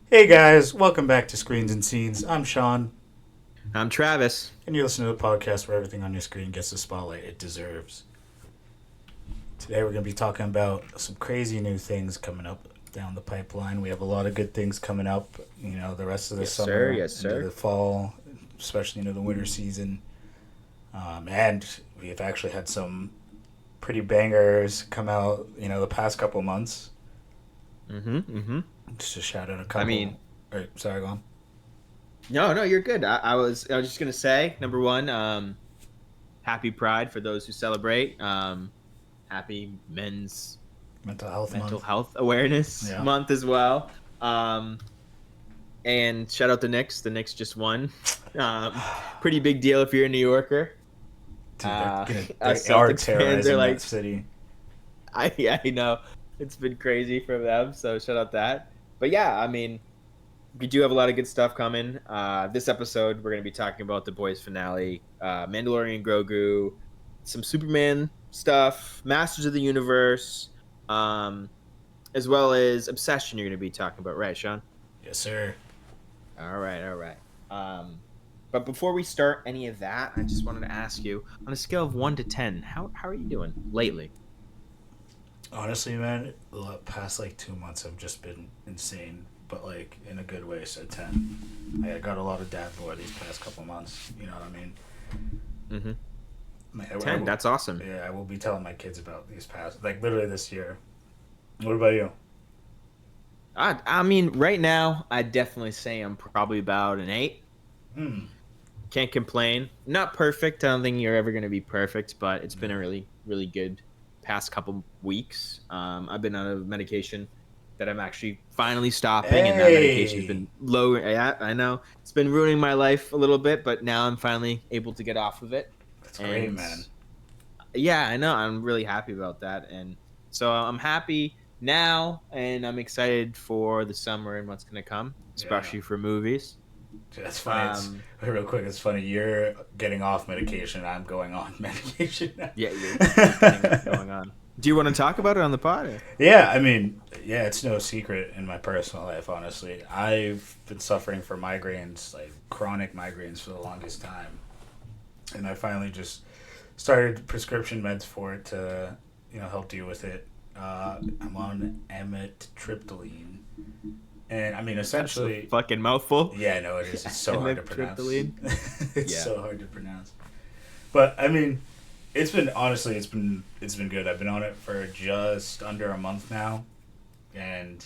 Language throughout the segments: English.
Hey guys, welcome back to Screens and Scenes. I'm Shawn, I'm Travis. and you're listening to the podcast where everything on your screen gets the spotlight it deserves. Today we're going to be talking about some crazy new things coming up down the pipeline. We have a lot of good things coming up, the rest of the Yes, sir. summer, Yes, into sir. the fall, especially into the winter season. And we've actually had some pretty bangers come out, the past couple months. Mm-hmm. Just to shout out a I couple. mean, Sorry, go on. no, you're good. I was just gonna say, number one, happy Pride for those who celebrate. Happy Men's Mental Health Mental Month. Health Awareness Yeah. Month as well. And shout out the Knicks. The Knicks just won. Pretty big deal if you're a New Yorker. Dude, Uh, they us are Celtics fans are terrorizing that like, city. I know it's been crazy for them. So shout out that. But yeah, I mean, we do have a lot of good stuff coming. This episode, we're going to be talking about the boys' finale, Mandalorian Grogu, some Superman stuff, Masters of the Universe, um, as well as Obsession. You're going to be talking about, right, Shawn? Yes, sir. All right. Um, but before we start any of that, I just wanted to ask you, on a scale of 1 to 10, how are you doing lately? Honestly, man, the past like 2 months have just been insane, but like in a good way. So 10. I got a lot of dad board these past couple months. You know what I mean? Mm-hmm. I 10. That's awesome. yeah, I will be telling my kids about these past, like literally this year. What about you? I mean, right now, I'd definitely say I'm probably about an 8. Hmm. Can't complain. Not perfect. I don't think you're ever going to be perfect, but it's been a Yeah. really, really good past couple weeks. I've been on a medication that I'm actually finally stopping, and that medication's Hey, been low. Yeah, I know it's been ruining my life a little bit, but now I'm finally able to get off of it. that's great, And man. yeah, I know I'm really happy about that, and so I'm happy now, and I'm excited for the summer and what's going to come, Yeah. especially for movies. That's funny. It's Um, real quick. It's funny. You're getting off medication. I'm going on medication now. Yeah, you're getting that going on. Do you want to talk about it on the pod? Or? Yeah, I mean, yeah, it's no secret in my personal life, honestly. I've been suffering from migraines, like chronic migraines, for the longest time. And I finally just started prescription meds for it to, help deal with it. I'm on amitriptyline. And I mean, That's a essentially, fucking mouthful. yeah, I know it is. It's so hard to pronounce. Amitriptyline. It's Yeah. so hard to pronounce. But I mean, it's been honestly, it's been good. I've been on it for just under a month now, and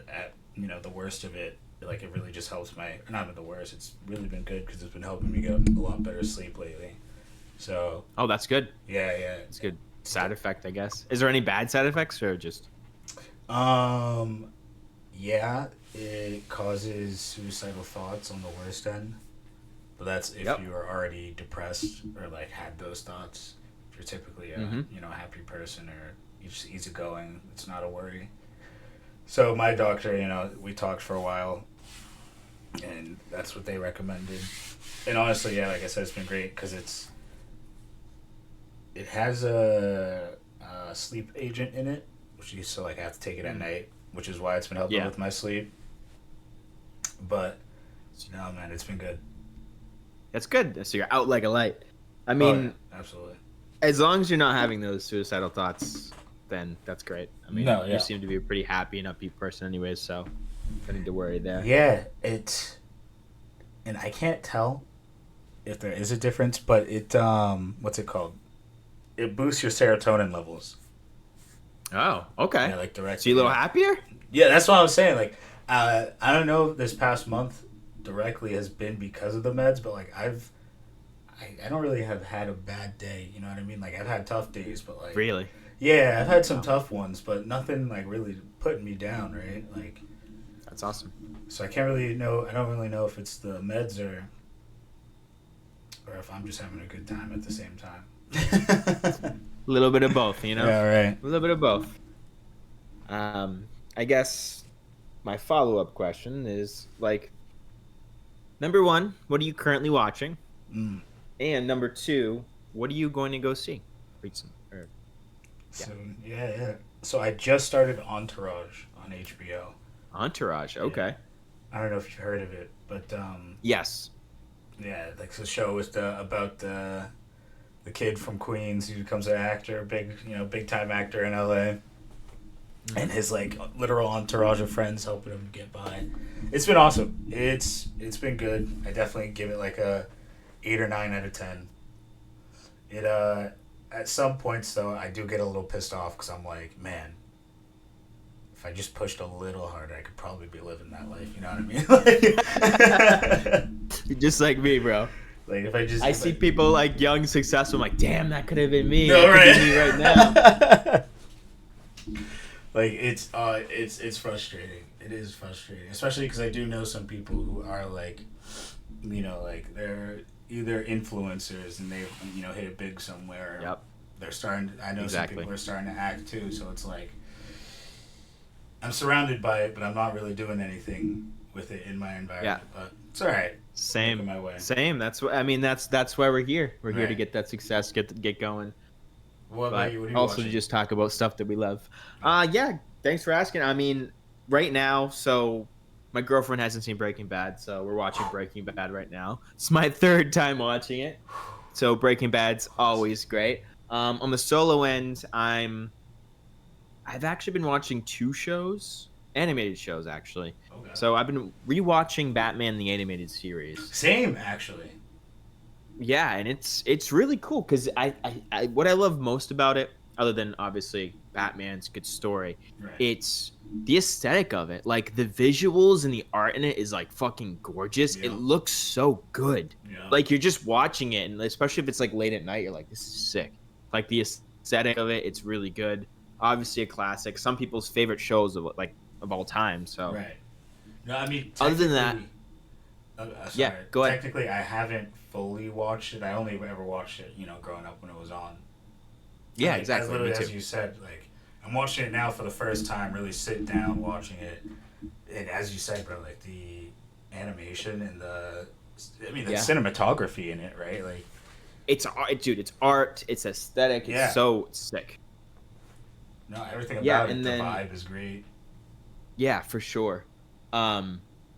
at the worst of it, like it really just helps my not at the worst. It's really been good because it's been helping me get a lot better sleep lately. So Oh, that's good. yeah, yeah. That's good. Side effect, I guess. Is there any bad side effects or just? Um, yeah, it causes suicidal thoughts on the worst end. But that's if Yep. you are already depressed or like had those thoughts. If you're typically a Mm-hmm. happy person or you're just easygoing, it's not a worry. So my doctor, we talked for a while, and that's what they recommended. And honestly, yeah, like I said, it's been great because it has a sleep agent in it, which you so like I have to take it at Mm. night, which is why it's been helping Yeah. with my sleep. But no, man, it's been good. That's good. So you're out like a light. I Oh yeah, mean, absolutely. as long as you're not having those suicidal thoughts, then that's great. I mean, No, you yeah. seem to be a pretty happy and upbeat person, anyways. So, don't need to worry there. Yeah, and I can't tell if there is a difference, but what's it called? It boosts your serotonin levels. Oh, okay. Yeah, like So directly. you a little Yeah, happier? yeah, that's what I was saying. Like, I don't know if this past month directly has been because of the meds, but like I don't really have had a bad day. You know what I mean? Like I've had tough days, but like Really? yeah, I've had some Oh, tough ones, but nothing like really putting me down, right? Like, that's awesome. so I can't really know. I don't really know if it's the meds or if I'm just having a good time at the same time. A little bit of both, you know? Yeah, right. A little bit of both. I guess my follow up question is like, number one, what are you currently watching? Mm. And number two, what are you going to go see? Recent, or, yeah. So yeah, yeah. So I just started Entourage on HBO. Entourage. Yeah. Okay. I don't know if you heard of it, but Yes. yeah, like the show was about the kid from Queens who becomes an actor, big time actor in LA, and his like literal entourage of friends helping him get by. It's been awesome. It's been good. I definitely give it like a 8 or 9 out of 10. It at some points though I do get a little pissed off because I'm like, man, if I just pushed a little harder, I could probably be living that life. You know what I mean? Just like me, bro. Like if I just I see people like young, successful. I'm like, damn, that could have been me. No, That right. could be me right now. Like it's frustrating. It is frustrating, especially because I do know some people who are like, like they're either influencers and they hit it big somewhere. Yep. They're starting. I know Exactly. some people are starting to act too. So it's like I'm surrounded by it, but I'm not really doing anything with it in my environment. Yeah. But it's all right. Same. Making my way. Same. That's what I mean. That's why we're here. We're here to Right. get that success, get going. What about But you? What are you also watching? to just talk about stuff that we love. Yeah. Thanks for asking. I mean, right now, so my girlfriend hasn't seen Breaking Bad, so we're watching Breaking Bad right now. It's my third time watching it, so Breaking Bad's always great. On the solo end, I've actually been watching two shows, animated shows actually. Okay. So I've been rewatching Batman the animated series. Same actually. Yeah, and it's really cool because I what I love most about it, other than obviously Batman's good story, Right. it's the aesthetic of it. Like the visuals and the art in it is like fucking gorgeous. Yeah. It looks so good. Yeah. Like you're just watching it, and especially if it's like late at night, you're like, this is sick. Like the aesthetic of it, it's really good. Obviously a classic. Some people's favorite shows of all time. So Right. No, I mean, other than that, sorry. Yeah, go ahead. Technically, I haven't fully watched it. I only ever watched it, growing up when it was on. yeah, Like, exactly. Literally, Me too. as you said, like I'm watching it now for the first time. Really sit down watching it, and as you said, bro, like the animation and the Yeah. cinematography in it, right? Like It's art, dude. It's art. It's aesthetic. It's Yeah. so sick. no, everything Yeah, about it. and The then- vibe is great. Yeah, for sure.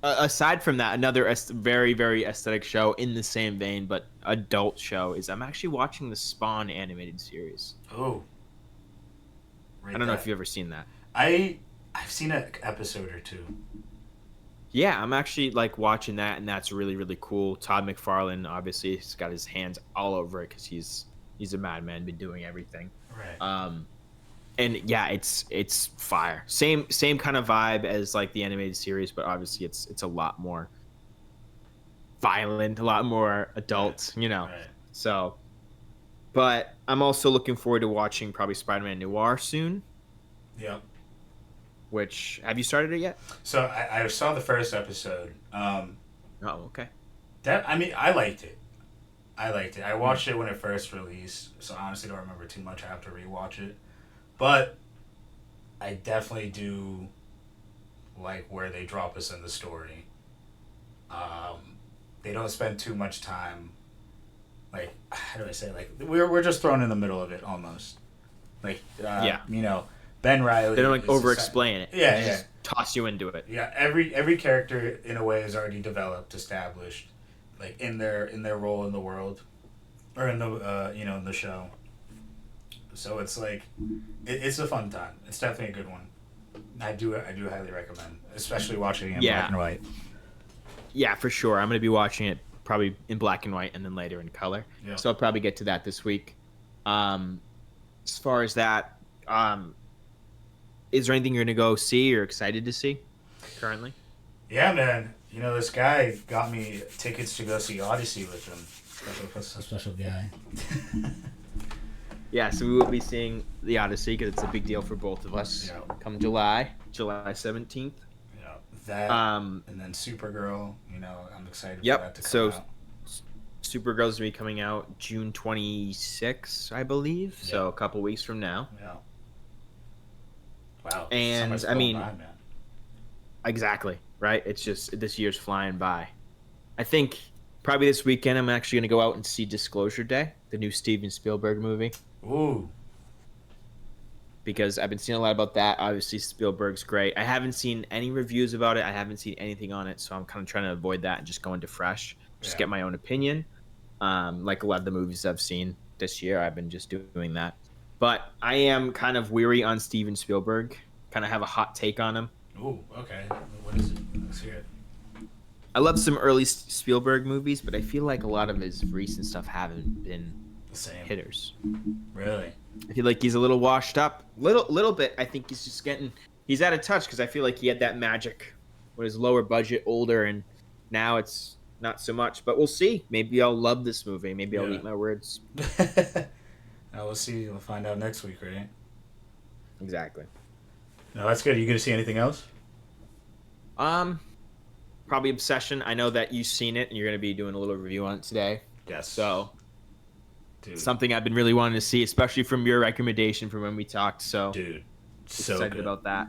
Aside from that, another very, very aesthetic show in the same vein, but adult show is I'm actually watching the Spawn animated series. Oh, right I don't know there. if you've ever seen that. I've seen an episode or two. Yeah, I'm actually like watching that, and that's really, really cool. Todd McFarlane, obviously, has got his hands all over it because he's a madman, been doing everything. Right. And yeah, it's fire. Same kind of vibe as like the animated series, but obviously it's a lot more violent, a lot more adult, Right. So, but I'm also looking forward to watching probably Spider-Man Noir soon. Yep. Which have you started it yet? So I saw the first episode. Oh, okay. I liked it. I watched it when it first released, so I honestly don't remember too much. I have to rewatch it, but I definitely do like where they drop us in the story. They don't spend too much time. Like, how do I say? Like we're just thrown in the middle of it almost. Like Yeah. Ben Riley. They don't like is over-explain it. Yeah, They yeah. just toss you into it. Yeah, every character in a way is already developed, established, like in their role in the world, or in the in the show. So it's like, it's a fun time. It's definitely a good one. I do highly recommend, especially watching it in black and white. Yeah, for sure. I'm gonna be watching it probably in black and white and then later in color. Yeah. So I'll probably get to that this week. As far as that, is there anything you're gonna go see or excited to see currently? Yeah, man. This guy got me tickets to go see Odyssey with him. Special guy. Yeah, so we will be seeing the Odyssey because it's a big deal for both of us. Yeah. Come July 17th. Yeah, that. And then Supergirl. I'm excited for that to come So out. Supergirl's gonna be coming out June 26th, I believe. Yeah. So a couple weeks from now. Yeah. Wow. And, summer's I going mean- by, man. Exactly, right? It's just this year's flying by. I think probably this weekend I'm actually going to go out and see Disclosure Day, the new Steven Spielberg movie. Ooh. because I've been seeing a lot about that. Obviously, Spielberg's great. I haven't seen any reviews about it. I haven't seen anything on it, so I'm kind of trying to avoid that and just go into fresh, just Yeah. get my own opinion. Like a lot of the movies I've seen this year, I've been just doing that. But I am kind of weary on Steven Spielberg. Kind of have a hot take on him. Ooh, okay. What is it? Let's hear it. I love some early Spielberg movies, but I feel like a lot of his recent stuff haven't been The same. hitters. Really? I feel like he's a little washed up, little bit. I think he's out of touch because I feel like he had that magic when his lower budget, older, and now it's not so much. But we'll see. Maybe I'll love this movie. Maybe I'll eat my words. Now we'll see. We'll find out next week, right? Exactly. No, that's good. Are you going to see anything else? Probably Obsession. I know that you've seen it, and you're going to be doing a little review on it today. Yes. So, dude, something I've been really wanting to see, especially from your recommendation from when we talked. So, dude, so excited good. about that.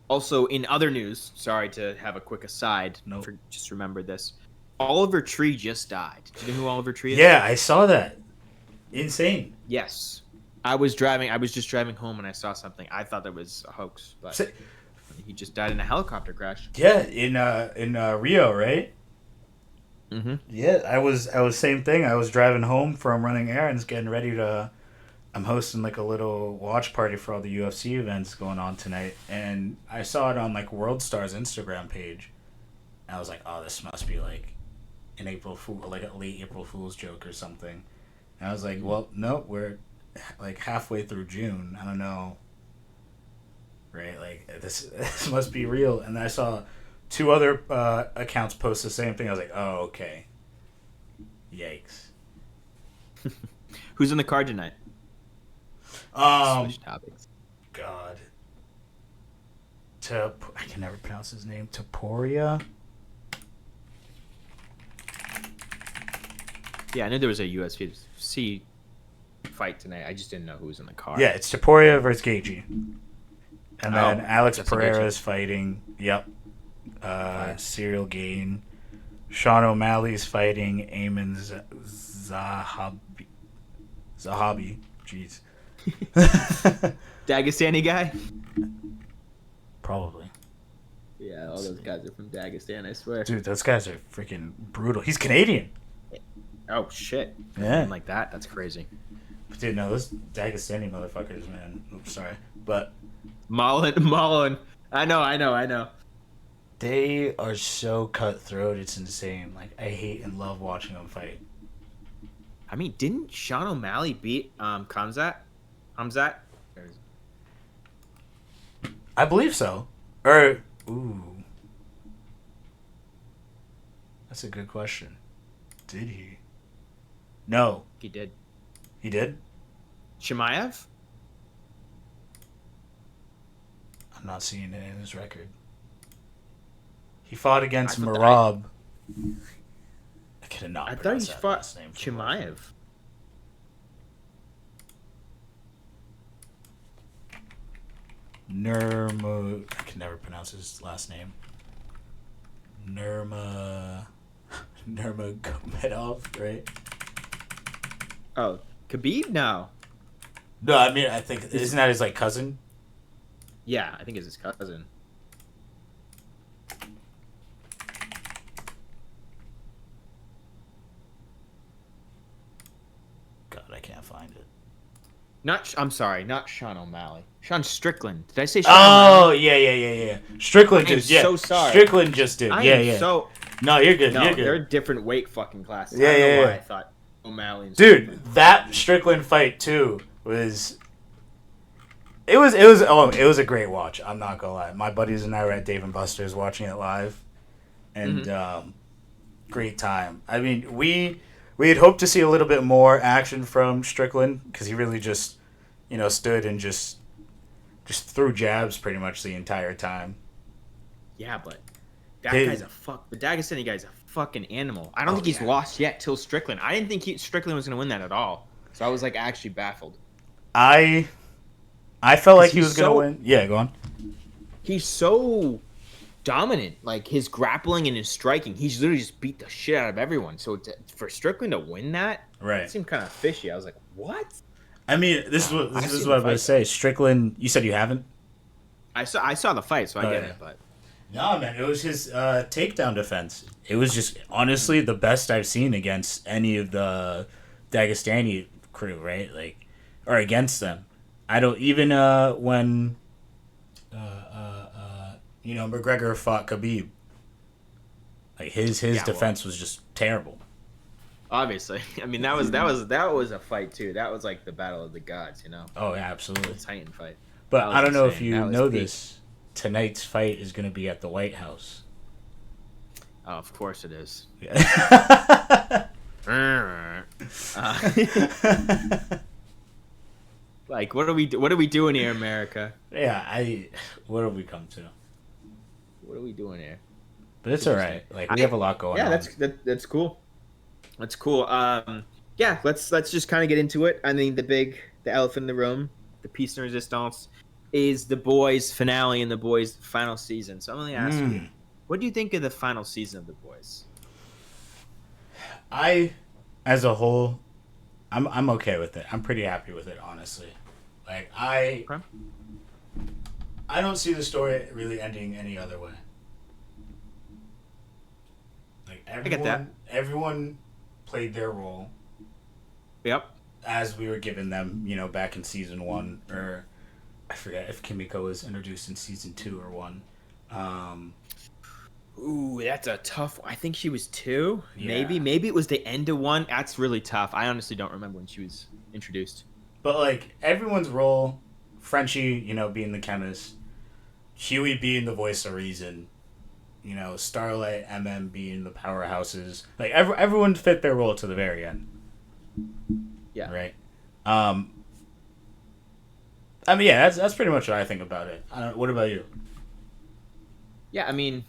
Also, in other news, sorry to have a quick aside. Nope. Just remember this. Oliver Tree just died. Do you know who Oliver Tree is? Yeah, I saw that. Insane. Yes. I was just driving home and I saw something. I thought that was a hoax, but he just died in a helicopter crash. Yeah, in Rio, right? Mm-hmm. Yeah, I was same thing. I was driving home from running errands, getting ready to. I'm hosting like a little watch party for all the UFC events going on tonight, and I saw it on like World Star's Instagram page. And I was like, "Oh, this must be like an April Fool, like a late April Fool's joke or something." And I was like, "Well, no, we're like halfway through June. I don't know, right? Like this must be real." And I saw two other accounts post the same thing. I was like, "Oh, okay." Yikes. Who's in the car tonight? Switch topics. God. I can never pronounce his name. Taporia? Yeah, I knew there was a UFC fight tonight. I just didn't know who was in the car. Yeah, it's Taporia versus Gaethje. And then Alex Justin Pereira Gaethje. is fighting. Yep. Serial Gain. Sean O'Malley's fighting Eamon Zahabi. Jeez. Dagestani guy? Probably. Yeah, all those guys are from Dagestan, I swear. Dude, those guys are freaking brutal. He's Canadian. Oh, shit. Yeah. Like that? That's crazy. But dude, no, those Dagestani motherfuckers, man. Oops, sorry. But Mullen. I know. they are so cutthroat, it's insane. Like, I hate and love watching them fight. I mean, didn't Sean O'Malley beat Hamzat? I believe so. Or, ooh. That's a good question. Did he? No. He did. He did? Chimaev? I'm not seeing it in his record. He fought against I thought Marab. I could have not I thought pronounced he that fought last name. Chimaev. I can never pronounce his last name. Nurmagomedov, right? Oh, Khabib? No. No, I mean, I think, isn't that his, like, cousin? Yeah, I think it's his cousin. God, I can't find it. I'm sorry, not Sean O'Malley. Sean Strickland. Did I say Sean Oh, O'Malley? yeah. Strickland I'm just, yeah. so sorry. Strickland just did, I yeah, am yeah. so... No, you're good, No, you're good. they're different weight fucking classes. Yeah, I don't know yeah, why yeah. I thought O'Malley and Dude, Strickland. that Strickland fight too was. It was a great watch. I'm not gonna lie. My buddies and I were at Dave and Buster's watching it live, and great time. I mean, we had hoped to see a little bit more action from Strickland because he really just, stood and just threw jabs pretty much the entire time. Yeah, but the Dagestani guy's a fucking animal. I don't think he's lost yet till Strickland. I didn't think Strickland was gonna win that at all. So I was like actually baffled. I felt like he was gonna win. Yeah, go on. He's so dominant. Like his grappling and his striking, he's literally just beat the shit out of everyone. So for Strickland to win that, Right. it seemed kind of fishy. I was like, what? I mean, this I've is seen what the I'm gonna fight. say. Strickland, you said you haven't. I saw the fight, so I Oh, get yeah. it. But No, man, it was his takedown defense. It was just honestly the best I've seen against any of the Dagestani crew, right? Like, or against them. I don't even when McGregor fought Khabib. Like his yeah, well, defense was just terrible. obviously, I mean that was a fight too. That was like the battle of the gods, Oh yeah, the absolutely. Titan fight. That But I was don't know if insane. you That was know peak. this. Tonight's fight is going to be at the White House. Oh, of course it is. Yeah. Uh, like what are we doing here, America? What have we come to? What are we doing here? But it's all Interesting. right. Like we have a lot going on. That's cool. That's cool. Yeah, let's just kind of get into it. I mean, the elephant in the room, the piece de resistance, is the boys' finale and the boys' final season. So I'm going to ask you, Mm. what do you think of the final season of the boys? I, as a whole, I'm okay with it. I'm pretty happy with it, honestly. Like Okay. I don't see the story really ending any other way. Like I get that. everyone played their role Yep. as we were given them, back in season 1, or I forget if Kimiko was introduced in season 2 or 1. Ooh, that's a tough one. I think she was 2. Yeah. Maybe it was the end of 1. That's really tough. I honestly don't remember when she was introduced. But like everyone's role, Frenchie, being the chemist, Huey being the voice of reason, Starlight, being the powerhouses. Like everyone fit their role to the very end. Yeah. Right. I mean, yeah, that's pretty much what I think about it. What about you? Yeah, I mean,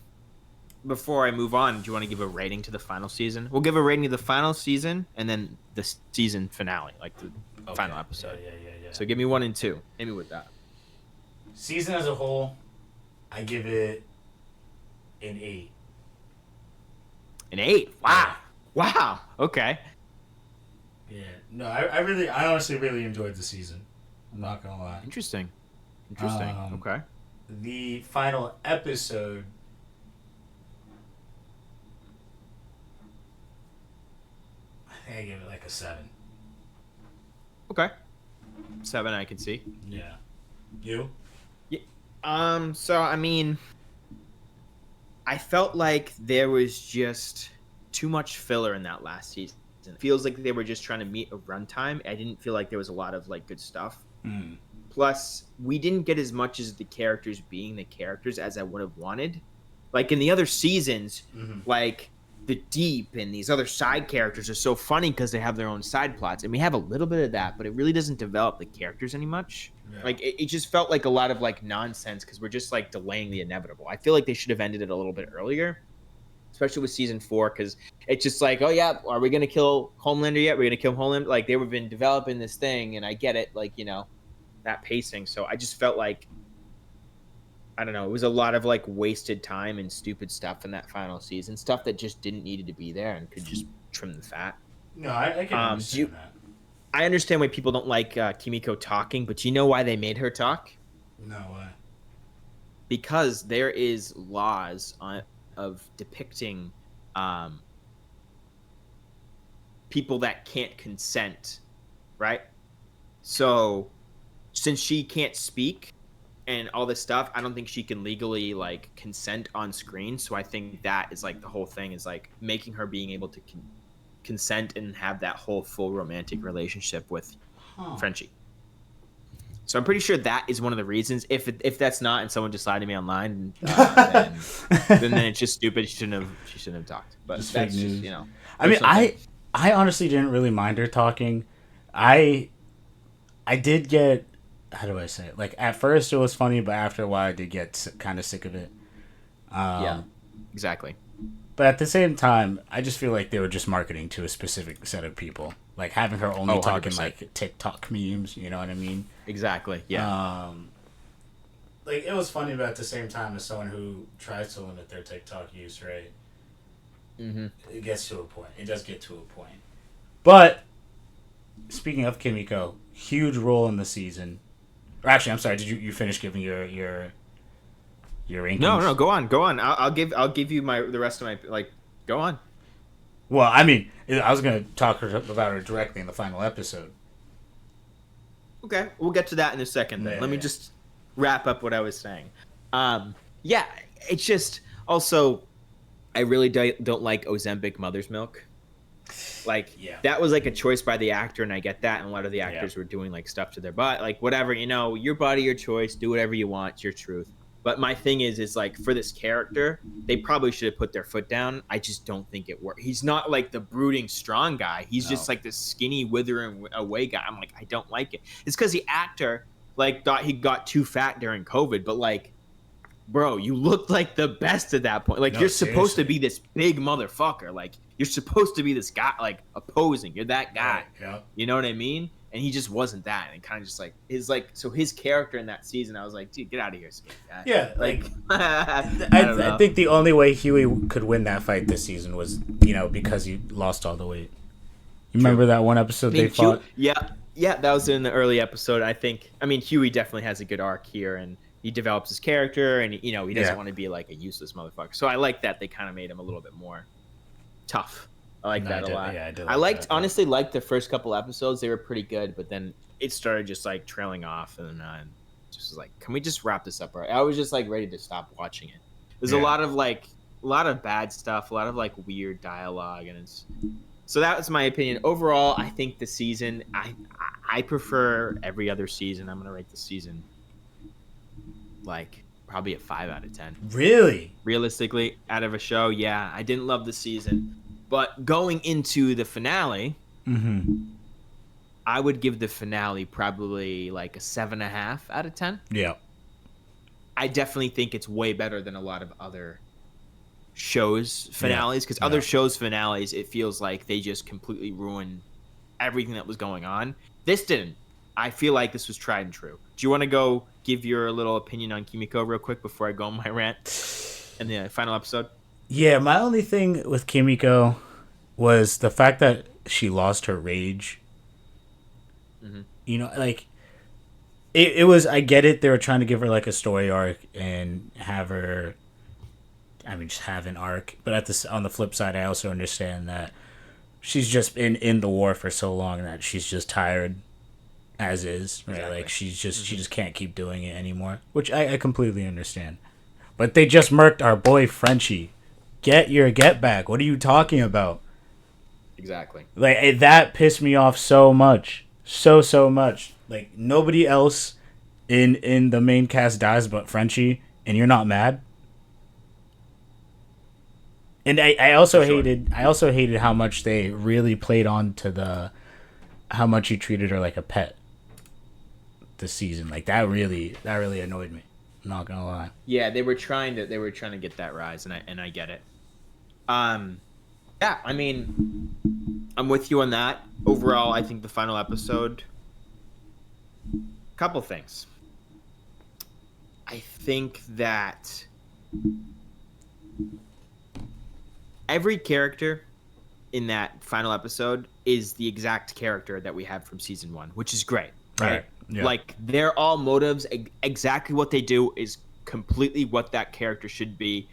before I move on, do you want to give a rating to the final season? We'll give a rating to the final season and then the season finale, like the final episode. Yeah. So give me 1 and 2. Hit me with that. Season as a whole, I give it an 8. An 8. Wow. Wow. Okay. Yeah. No, I honestly really enjoyed the season. I'm not gonna lie. Interesting. Um, Okay. The final episode, I think I give it like a 7. Okay. 7 I can see. Yeah. You? Yeah. So I mean, I felt like there was just too much filler in that last season. It feels like they were just trying to meet a runtime. I didn't feel like there was a lot of like good stuff. Mm. Plus, we didn't get as much as the characters being the characters as I would have wanted. Like in the other seasons, Mm-hmm. like the Deep and these other side characters are so funny because they have their own side plots, and we have a little bit of that, but it really doesn't develop the characters any much. Yeah. Like it just felt like a lot of like nonsense because we're just like delaying the inevitable. I feel like they should have ended it a little bit earlier, especially with season 4, because it's just like, oh yeah, are we gonna kill Homelander yet? We're gonna kill Homelander. Like they've been developing this thing, and I get it, like that pacing. So I just felt like, I don't know, it was a lot of like wasted time and stupid stuff in that final season, stuff that just didn't needed to be there and could just trim the fat. No, I can understand that. I understand why people don't like Kimiko talking, but you know why they made her talk? No way. Because there is laws of depicting people that can't consent, right? So since she can't speak and all this stuff, I don't think she can legally like consent on screen. So I think that is like the whole thing is like making her being able to consent and have that whole full romantic relationship with Frenchie. So I'm pretty sure that is one of the reasons. If that's not, and someone just lied to me online, then it's just stupid. She shouldn't have talked. But Just that's fake just news. I mean, I honestly didn't really mind her talking. I did get, how do I say it? Like at first it was funny, but after a while I did get kind of sick of it. Yeah, exactly. But at the same time, I just feel like they were just marketing to a specific set of people. Like having her only talking 100%. like TikTok memes, you know what I mean? Exactly. Yeah. Like it was funny, but at the same time, as someone who tries to limit their TikTok use, right? Mm-hmm. It gets to a point. It does get to a point. But speaking of Kimiko, huge role in the season. Or actually, I'm sorry. Did you finish giving your No, rankings? no, go on. I'll give you the rest of my like. Go on. Well, I mean, I was gonna talk about her directly in the final episode. Okay, we'll get to that in a second. Then let me Yeah, just wrap up what I was saying. Yeah, it's just also I really don't like Ozempic mother's milk. Like yeah, that was like a choice by the actor, and I get that. And a lot of the yeah. actors were doing like stuff to their butt, like whatever, your body, your choice, do whatever you want, it's your truth. But my thing is like for this character, they probably should have put their foot down. I just don't think it worked. He's not like the brooding strong guy. He's No. just like this skinny, withering away guy. I'm like, I don't like it. It's because the actor like thought he got too fat during COVID, but like bro, you looked like the best at that point. Like No, you're supposed to seriously. be this big motherfucker. Like you're supposed to be this guy, like opposing. You're that guy. Right, yeah. You know what I mean? And he just wasn't that. And kind of just like his character in that season, I was like, dude, get out of here, skinny guy. Yeah, Like I, I don't know. I think the only way Huey could win that fight this season was, because he lost all the weight. You remember that one episode they fought? Yeah, that was in the early episode. I mean, Huey definitely has a good arc here, and he develops his character, and he doesn't want to be like a useless motherfucker. So I like that they kind of made him a little bit more tough. I like that a lot. Yeah, I did. I honestly liked the first couple episodes. They were pretty good, but then it started just like trailing off, and just was like, can we just wrap this up? Right? I was just like ready to stop watching it. There's a lot of bad stuff, a lot of like weird dialogue, and so that was my opinion. Overall, I think the season, I prefer every other season. I'm gonna rate the season like probably a 5 out of 10. Really? Realistically, out of a show, yeah, I didn't love the season, but going into the finale, I would give the finale probably like a 7.5 out of 10. Yeah. I definitely think it's way better than a lot of other shows finales, because other shows finales, it feels like they just completely ruin everything that was going on. This didn't. I feel like this was tried and true. Do you want to go give your little opinion on Kimiko real quick before I go on my rant in the final episode? Yeah, my only thing with Kimiko was the fact that she lost her rage. Like it was. I get it. They were trying to give her like a story arc and have her. I mean, just have an arc. But on the flip side, I also understand that she's just been in the war for so long that she's just tired as is, right? Exactly. Like she just can't keep doing it anymore, which I completely understand. But they just murked our boy Frenchie. Get your get back. What are you talking about? Exactly. Like that pissed me off so much, so much. Like nobody else in the main cast dies but Frenchie, and you're not mad. And I also hated how much they really played on to how much he treated her like a pet this season. Like that really annoyed me. I'm not gonna lie. Yeah, they were trying to get that rise, and I get it. Yeah, I mean, I'm with you on that. Overall, I think the final episode, couple things. I think that every character in that final episode is the exact character that we had from season 1, which is great. Right? Yeah. Like they're all motives. Exactly what they do is completely what that character should be.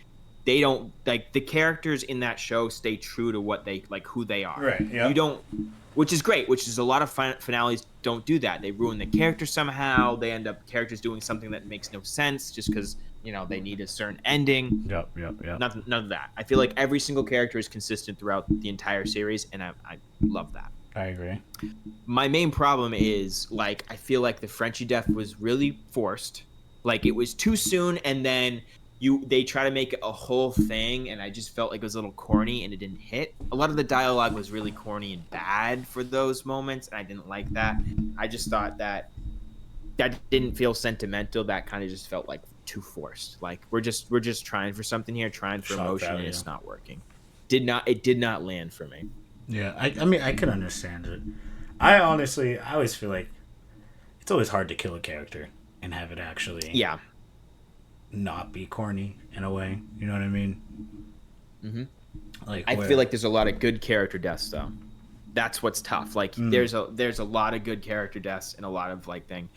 They don't like the characters in that show stay true to what they like, who they are. Right. Yeah. You don't, which is great. Which is a lot of finales don't do that. They ruin the character somehow. They end up characters doing something that makes no sense just because they need a certain ending. Yep. None of that. I feel like every single character is consistent throughout the entire series, and I love that. I agree. My main problem is like I feel like the Frenchie death was really forced. Like it was too soon, and then they try to make it a whole thing, and I just felt like it was a little corny and it didn't hit. A lot of the dialogue was really corny and bad for those moments, and I didn't like that. I just thought that didn't feel sentimental. That kind of just felt like too forced. Like we're just trying for something here, trying for emotion, and it's not working. It did not land for me. Yeah, I mean, I can understand it. I always feel like it's always hard to kill a character and have it actually not be corny in a way. You know what I mean? Mm-hmm. I feel like there's a lot of good character deaths, though. That's what's tough. Like there's a lot of good character deaths and a lot of like thing.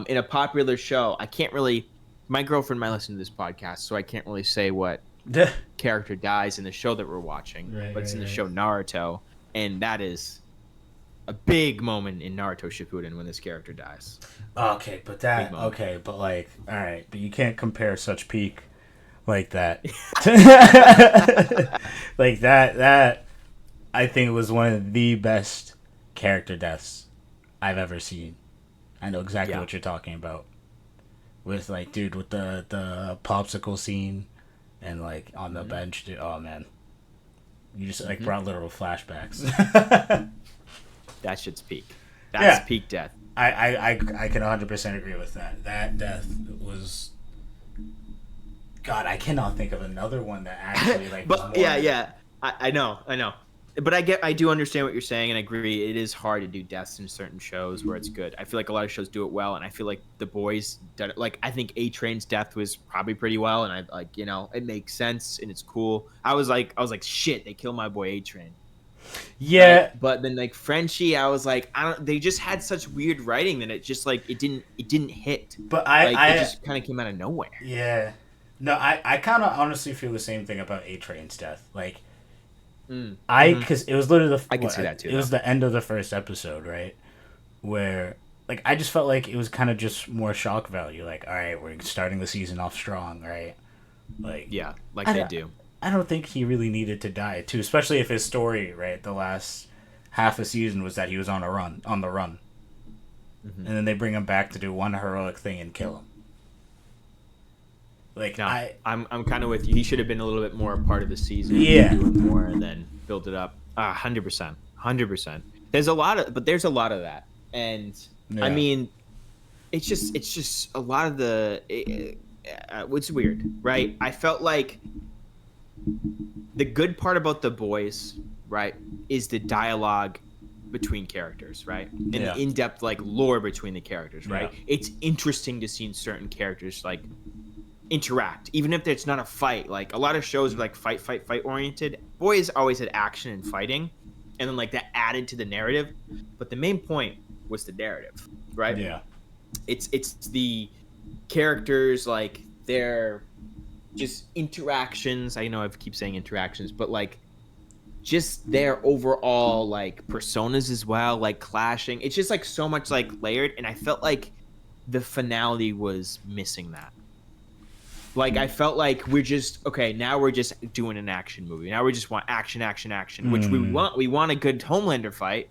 In a popular show, I can't really. My girlfriend might listen to this podcast, so I can't really say what character dies in the show that we're watching. But it's in the show Naruto, and that is a big moment in Naruto Shippuden when this character dies. Okay, but like, all right, but you can't compare such peak like that. Like that I think was one of the best character deaths I've ever seen. I know exactly what you're talking about. With like, dude, with the popsicle scene and like on the bench, dude, oh man. You just like brought literal flashbacks. That shit's peak. That's peak death. I can 100% agree with that. That death was. God, I cannot think of another one that actually like. But I know. But I do understand what you're saying, and I agree. It is hard to do deaths in certain shows where it's good. I feel like a lot of shows do it well, and I feel like The Boys did it. Like I think A-Train's death was probably pretty well, and I like it makes sense and it's cool. I was like shit, they killed my boy A-Train. Yeah, right? But then like Frenchie, I was like, they just had such weird writing that it just like it didn't hit. But it just kind of came out of nowhere. Yeah, no, I kind of honestly feel the same thing about A-Train's death. Like, because it was literally I can see that too. It was the end of the first episode, right? Where like I just felt like it was kind of just more shock value. Like, all right, we're starting the season off strong, right? Like, they do. I don't think he really needed to die too, especially if his story, right, the last half a season was that he was on the run, and then they bring him back to do one heroic thing and kill him. Like, no, I'm kind of with you. He should have been a little bit more a part of the season. Yeah, do it more and then build it up. 100%. There's a lot of that, and I mean, it's just a lot of the. It's weird, right? I felt like the good part about The Boys, right, is the dialogue between characters, right, and the in-depth like lore between the characters, right. It's interesting to see certain characters like interact, even if it's not a fight. Like a lot of shows are like fight oriented. Boys always had action and fighting, and then like that added to the narrative. But the main point was the narrative, right? Yeah. It's the characters, like their just interactions. I know I keep saying interactions, but like just their overall like personas as well, like clashing. It's just like so much like layered, and I felt like the finale was missing that. Like, I felt like we're just, okay, now we're just doing an action movie. Now we just want action, which we want. We want a good Homelander fight.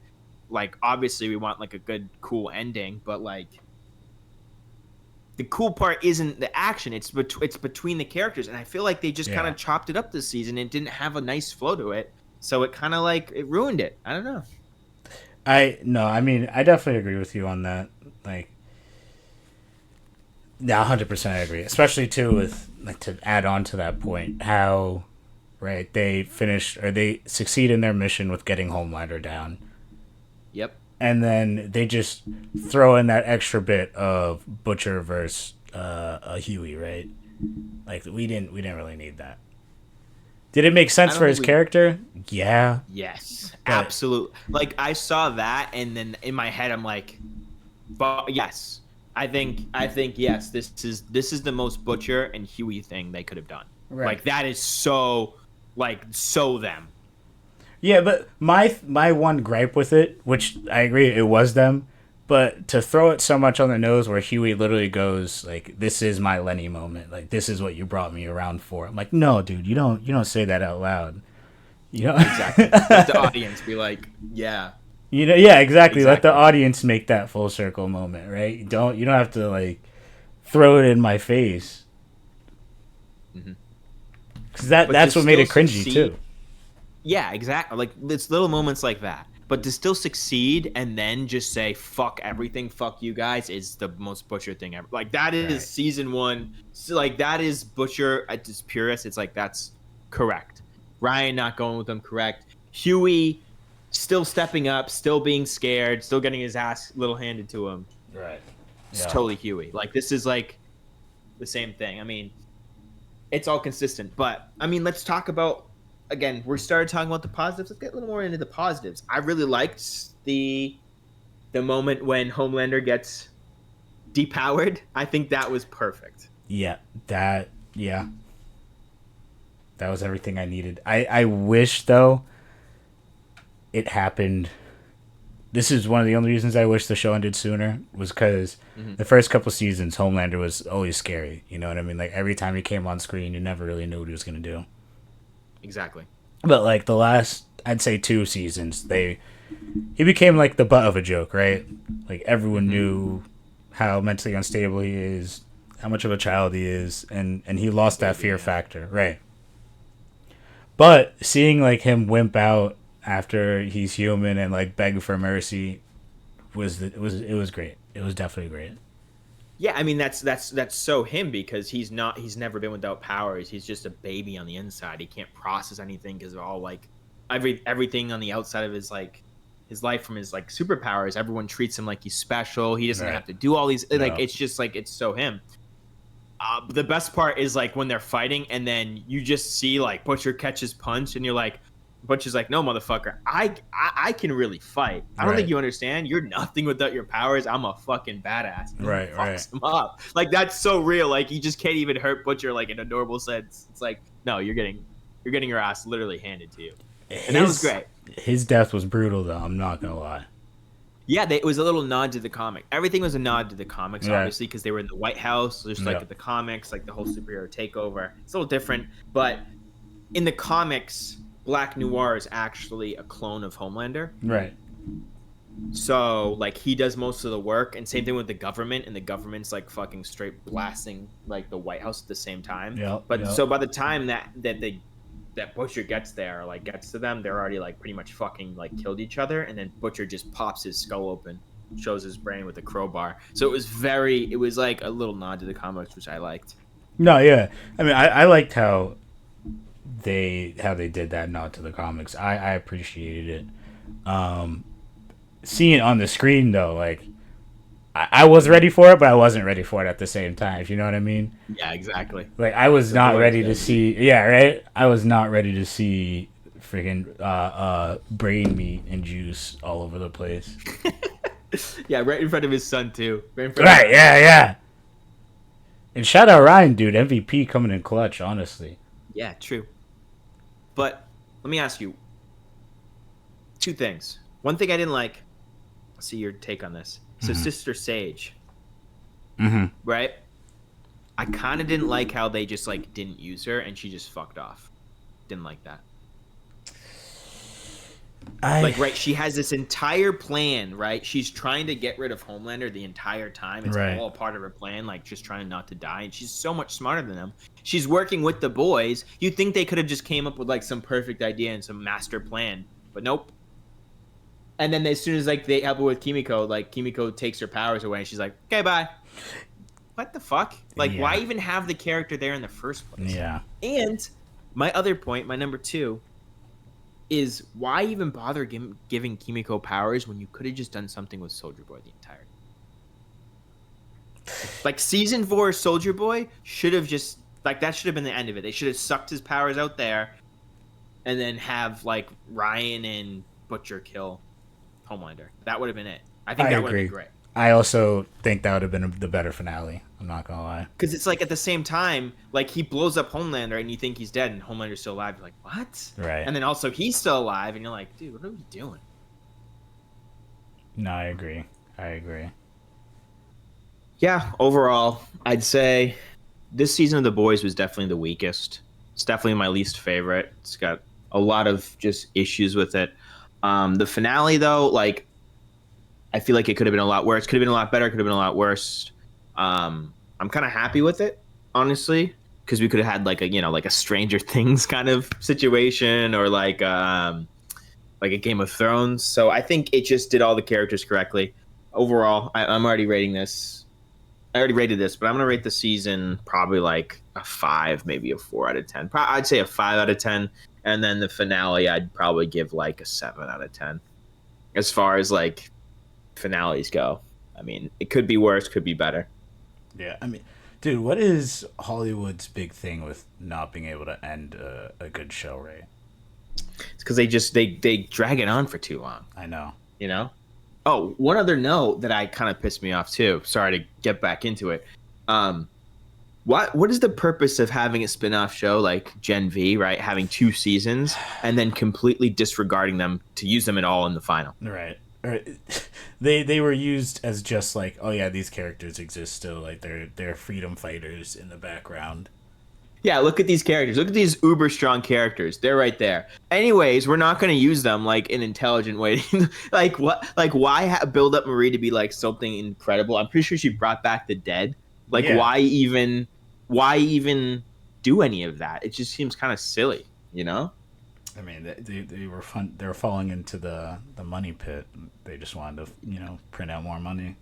Like, obviously, we want, like, a good, cool ending. But, like, the cool part isn't the action. It's between the characters. And I feel like they just kind of chopped it up this season. It didn't have a nice flow to it. So it kind of, like, it ruined it. I don't know. I mean, I definitely agree with you on that. Like, yeah, 100% I agree. Especially too with like to add on to that point, how right they succeed in their mission with getting Homelander down. Yep. And then they just throw in that extra bit of Butcher versus Huey, right? Like we didn't really need that. Did it make sense for his character? Yeah. Yes, absolutely. Like I saw that, and then in my head I'm like, but yes. I think yes. This is the most Butcher and Huey thing they could have done. Right. Like that is so them. Yeah, but my one gripe with it, which I agree it was them, but to throw it so much on the nose where Huey literally goes like, "This is my Lenny moment. Like this is what you brought me around for." I'm like, no, dude, you don't say that out loud. You know exactly. Let the audience be like, yeah. You know, yeah, exactly. Let the audience make that full circle moment, right? You don't have to like throw it in my face. Because that's what made it cringy too. Yeah, exactly. Like it's little moments like that. But to still succeed and then just say fuck everything, fuck you guys, is the most Butcher thing ever. Like that is season 1. So, like that is Butcher at its purest. It's like that's correct. Ryan not going with them, correct. Huey still stepping up, still being scared, still getting his ass little handed to him. Right. It's totally Huey. Like this is like the same thing. I mean, it's all consistent. But I mean, let's talk about again, we started talking about the positives. Let's get a little more into the positives. I really liked the moment when Homelander gets depowered. I think that was perfect. Yeah, yeah, that was everything I needed. I wish though it happened. This is one of the only reasons I wish the show ended sooner was because Mm-hmm. the first couple seasons, Homelander was always scary. You know what I mean? Like every time he came on screen, you never really knew what he was gonna do. Exactly. But like the last, I'd say 2 seasons, he became like the butt of a joke, right? Like everyone Mm-hmm. knew how mentally unstable he is, how much of a child he is, and he lost that Baby, fear yeah. factor, right? But seeing like him wimp out after he's human and like beg for mercy it was great. It was definitely great. Yeah, I mean that's so him because he's never been without powers. He's just a baby on the inside. He can't process anything because all like everything on the outside of his life from his like superpowers. Everyone treats him like he's special. He doesn't Right. have to do all these like No. it's just like it's so him. The best part is like when they're fighting and then you just see like Butcher catches punch and you're like Butcher's like, no motherfucker, I can really fight. I don't think Right. you understand. You're nothing without your powers. I'm a fucking badass. And then Right. Right. fucks him up. Like that's so real. Like you just can't even hurt Butcher like in a normal sense. It's like, no, you're getting your ass literally handed to you. And that was His great. his death was brutal though. I'm not gonna lie. Yeah, it was a little nod to the comic. Everything was a nod to the comics, Yeah. obviously, because they were in the White House, just Yeah. like the comics, like the whole superhero takeover. It's a little different, but in the comics, Black Noir is actually a clone of Homelander. Right. So, like, he does most of the work, and same thing with the government, and the government's like fucking straight blasting like the White House at the same time. Yep. But Yep. so by the time that Butcher gets there, like gets to them, they're already like pretty much fucking like killed each other, and then Butcher just pops his skull open, shows his brain with a crowbar. So it was like a little nod to the comics, which I liked. No. Yeah. I mean, I liked how they did that nod to the comics. I appreciated it. Seeing it on the screen though, like I was ready for it, but I wasn't ready for it at the same time. If you know what I mean? Yeah, exactly. Like I was The not boys, ready to baby. see. Yeah, right. I was not ready to see freaking brain meat and juice all over the place. Yeah, right in front of his son too. Right in front of Right. his son. Yeah. Yeah. And shout out Ryan, dude. MVP coming in clutch. Honestly. Yeah, true. But let me ask you two things. One thing I didn't like. See your take on this. So, Mm-hmm. Sister Sage, Mm-hmm. right? I kind of didn't like how they just like didn't use her and she just fucked off. Didn't like that. I Like, right, she has this entire plan, right? She's trying to get rid of Homelander the entire time. It's right. all a part of her plan, like just trying not to die. And she's so much smarter than them. She's working with the boys. You'd think they could have just came up with like some perfect idea and some master plan, but nope. And then as soon as like they help her with Kimiko, like Kimiko takes her powers away, and she's like, "Okay, bye." What the fuck? Like, why Yeah. even have the character there in the first place? Yeah. And my other point, my number two, is why even bother giving Kimiko powers when you could have just done something with Soldier Boy the entire time? Like season 4 Soldier Boy should have just like that should have been the end of it. They should have sucked his powers out there and then have like Ryan and Butcher kill Homelander. That would have been it. I think I that would have been agree. great. I also think that would have been the better finale. I'm not gonna lie. Because it's like at the same time, like he blows up Homelander and you think he's dead and Homelander's still alive. You're like, what? Right. And then also he's still alive and you're like, dude, what are we doing? No, I agree. I agree. Yeah, overall, I'd say this season of The Boys was definitely the weakest. It's definitely my least favorite. It's got a lot of just issues with it. The finale, though, like, I feel like it could have been a lot worse. Could have been a lot better. Could have been a lot worse. I'm kind of happy with it, honestly, because we could have had like a Stranger Things kind of situation or like a Game of Thrones. So I think it just did all the characters correctly. Overall, I'm already rating this. I already rated this, but I'm gonna rate the season probably like a 5, maybe a 4 out of 10. I'd say a 5 out of 10, and then the finale I'd probably give like a 7 out of 10. As far as like finales go, I mean, it could be worse, could be better. Yeah, I mean, dude, what is Hollywood's big thing with not being able to end a good show, right? It's because they drag it on for too long. I know. You know. Oh, one other note that I kind of pissed me off too. Sorry to get back into it. What is the purpose of having a spin-off show like Gen V, right? Having 2 seasons and then completely disregarding them to use them at all in the final. Right. They were used as just like, oh yeah, these characters exist still, like they're freedom fighters in the background. Yeah, look at these characters. Look at these uber strong characters. They're right there. Anyways, we're not going to use them like an intelligent way. Like what? Like why build up Marie to be like something incredible? I'm pretty sure she brought back the dead. Like Yeah. why even? Why even do any of that? It just seems kind of silly, you know? I mean, they were fun. They were falling into the money pit. They just wanted to, print out more money.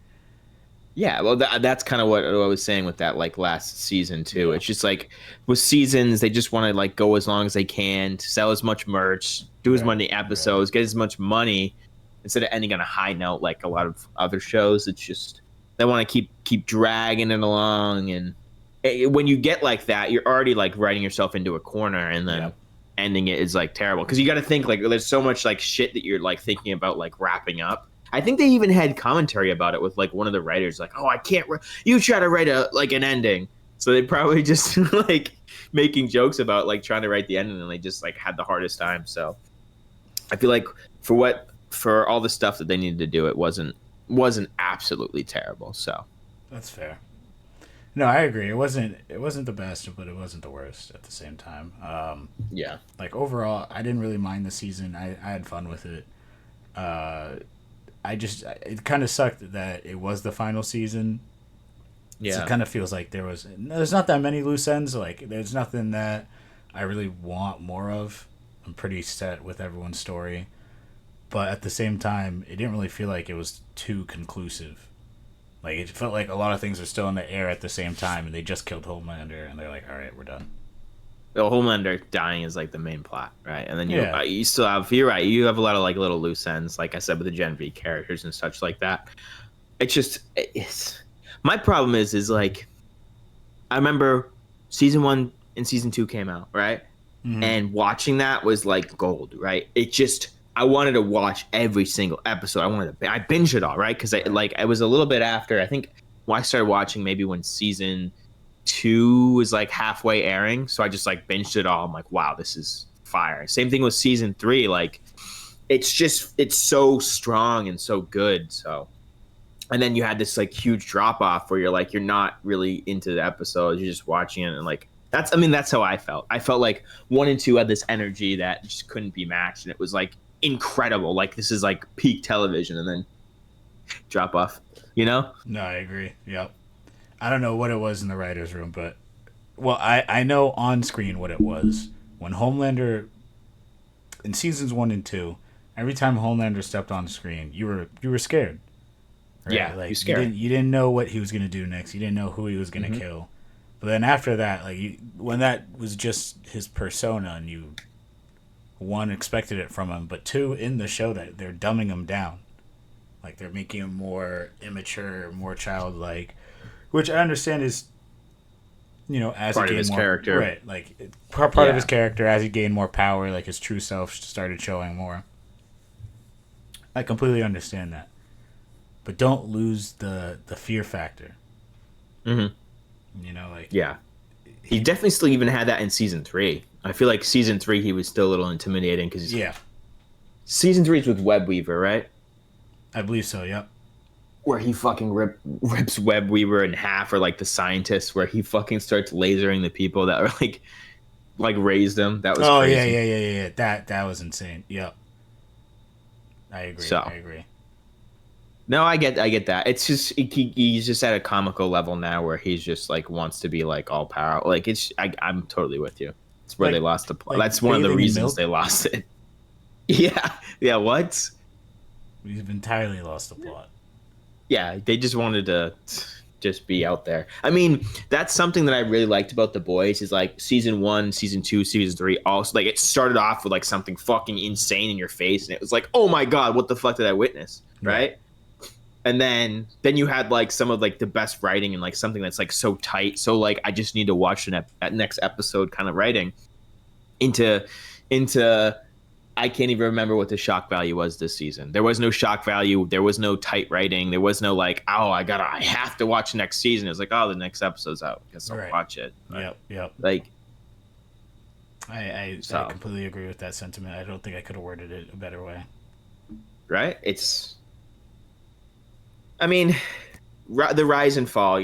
Yeah, well, that's kind of what I was saying with that, like last season too. Yeah. It's just like with seasons, they just want to like go as long as they can to sell as much merch, do as many episodes, get as much money instead of ending on a high note like a lot of other shows. It's just they want to keep dragging it along, and when you get like that, you're already like writing yourself into a corner, and then ending it is like terrible because you got to think like there's so much like shit that you're like thinking about like wrapping up. I think they even had commentary about it with like one of the writers, like, "Oh, I can't. You try to write an ending." So they probably just like making jokes about like trying to write the ending, and they just like had the hardest time. So I feel like for all the stuff that they needed to do, it wasn't absolutely terrible. So that's fair. No, I agree. It wasn't the best, but it wasn't the worst at the same time. Yeah. Like overall, I didn't really mind the season. I had fun with it. It kind of sucked that it was the final season. Yeah. So it kind of feels like there's not that many loose ends. Like there's nothing that I really want more of. I'm pretty set with everyone's story. But at the same time, it didn't really feel like it was too conclusive. Like it felt like a lot of things are still in the air at the same time, and they just killed Homelander, and they're like, all right, we're done. The Homelander dying is like the main plot, right? And then you still have, you're right, you have a lot of like little loose ends, like I said, with the Gen V characters and such like that. It's my problem is like I remember season 1 and season 2 came out, right? Mm-hmm. And watching that was like gold, right? I wanted to watch every single episode. I binged it all, right? Because I was a little bit after. I think I started watching maybe when season 2 was like halfway airing, so I just like binged it all. I'm like, wow, this is fire. Same thing with season 3. Like, it's so strong and so good. So, and then you had this like huge drop off where you're not really into the episodes. You're just watching it, and like that's how I felt. I felt like 1 and 2 had this energy that just couldn't be matched, and it was like incredible. Like this is like peak television, and then drop off. You know? No, I agree. Yep. I don't know what it was in the writer's room, but I know on screen what it was. When Homelander in seasons 1 and 2, every time Homelander stepped on screen, you were scared. Right? Yeah, like you're scared. You didn't know what he was gonna do next. You didn't know who he was gonna kill. But then after that, like when that was just his persona, and you 1 expected it from him, but 2 in the show that they're dumbing him down, like they're making him more immature, more childlike. Which I understand is, as part of his character, right? Like part of his character as he gained more power, like his true self started showing more. I completely understand that, but don't lose the fear factor. Mm-hmm. He definitely still even had that in season 3. I feel like season 3 he was still a little intimidating because season 3 is with Web Weaver, right? I believe so. Yep. Where he fucking rips Web Weaver in half, or like the scientists, where he fucking starts lasering the people that are like raised him. That was crazy. Yeah. That was insane. Yep. I agree. No, I get that. It's just he's just at a comical level now where he's just like wants to be like all powerful. Like I'm totally with you. It's where they lost the plot. That's one of the reasons they lost it. Yeah. What? We've entirely lost the plot. Yeah, they just wanted to just be out there. I mean, that's something that I really liked about The Boys is like season 1, season 2, season 3. Also, like it started off with like something fucking insane in your face, and it was like, oh my god, what the fuck did I witness? Right? And then you had like some of like the best writing and like something that's like so tight. So like I just need to watch that next episode kind of writing into I can't even remember what the shock value was this season. There was no shock value. There was no tight writing. There was no like, oh, I have to watch next season. It's like, oh, the next episode's out. Guess I'll watch it. Yep. Like, I completely agree with that sentiment. I don't think I could have worded it a better way. Right? I mean, the rise and fall,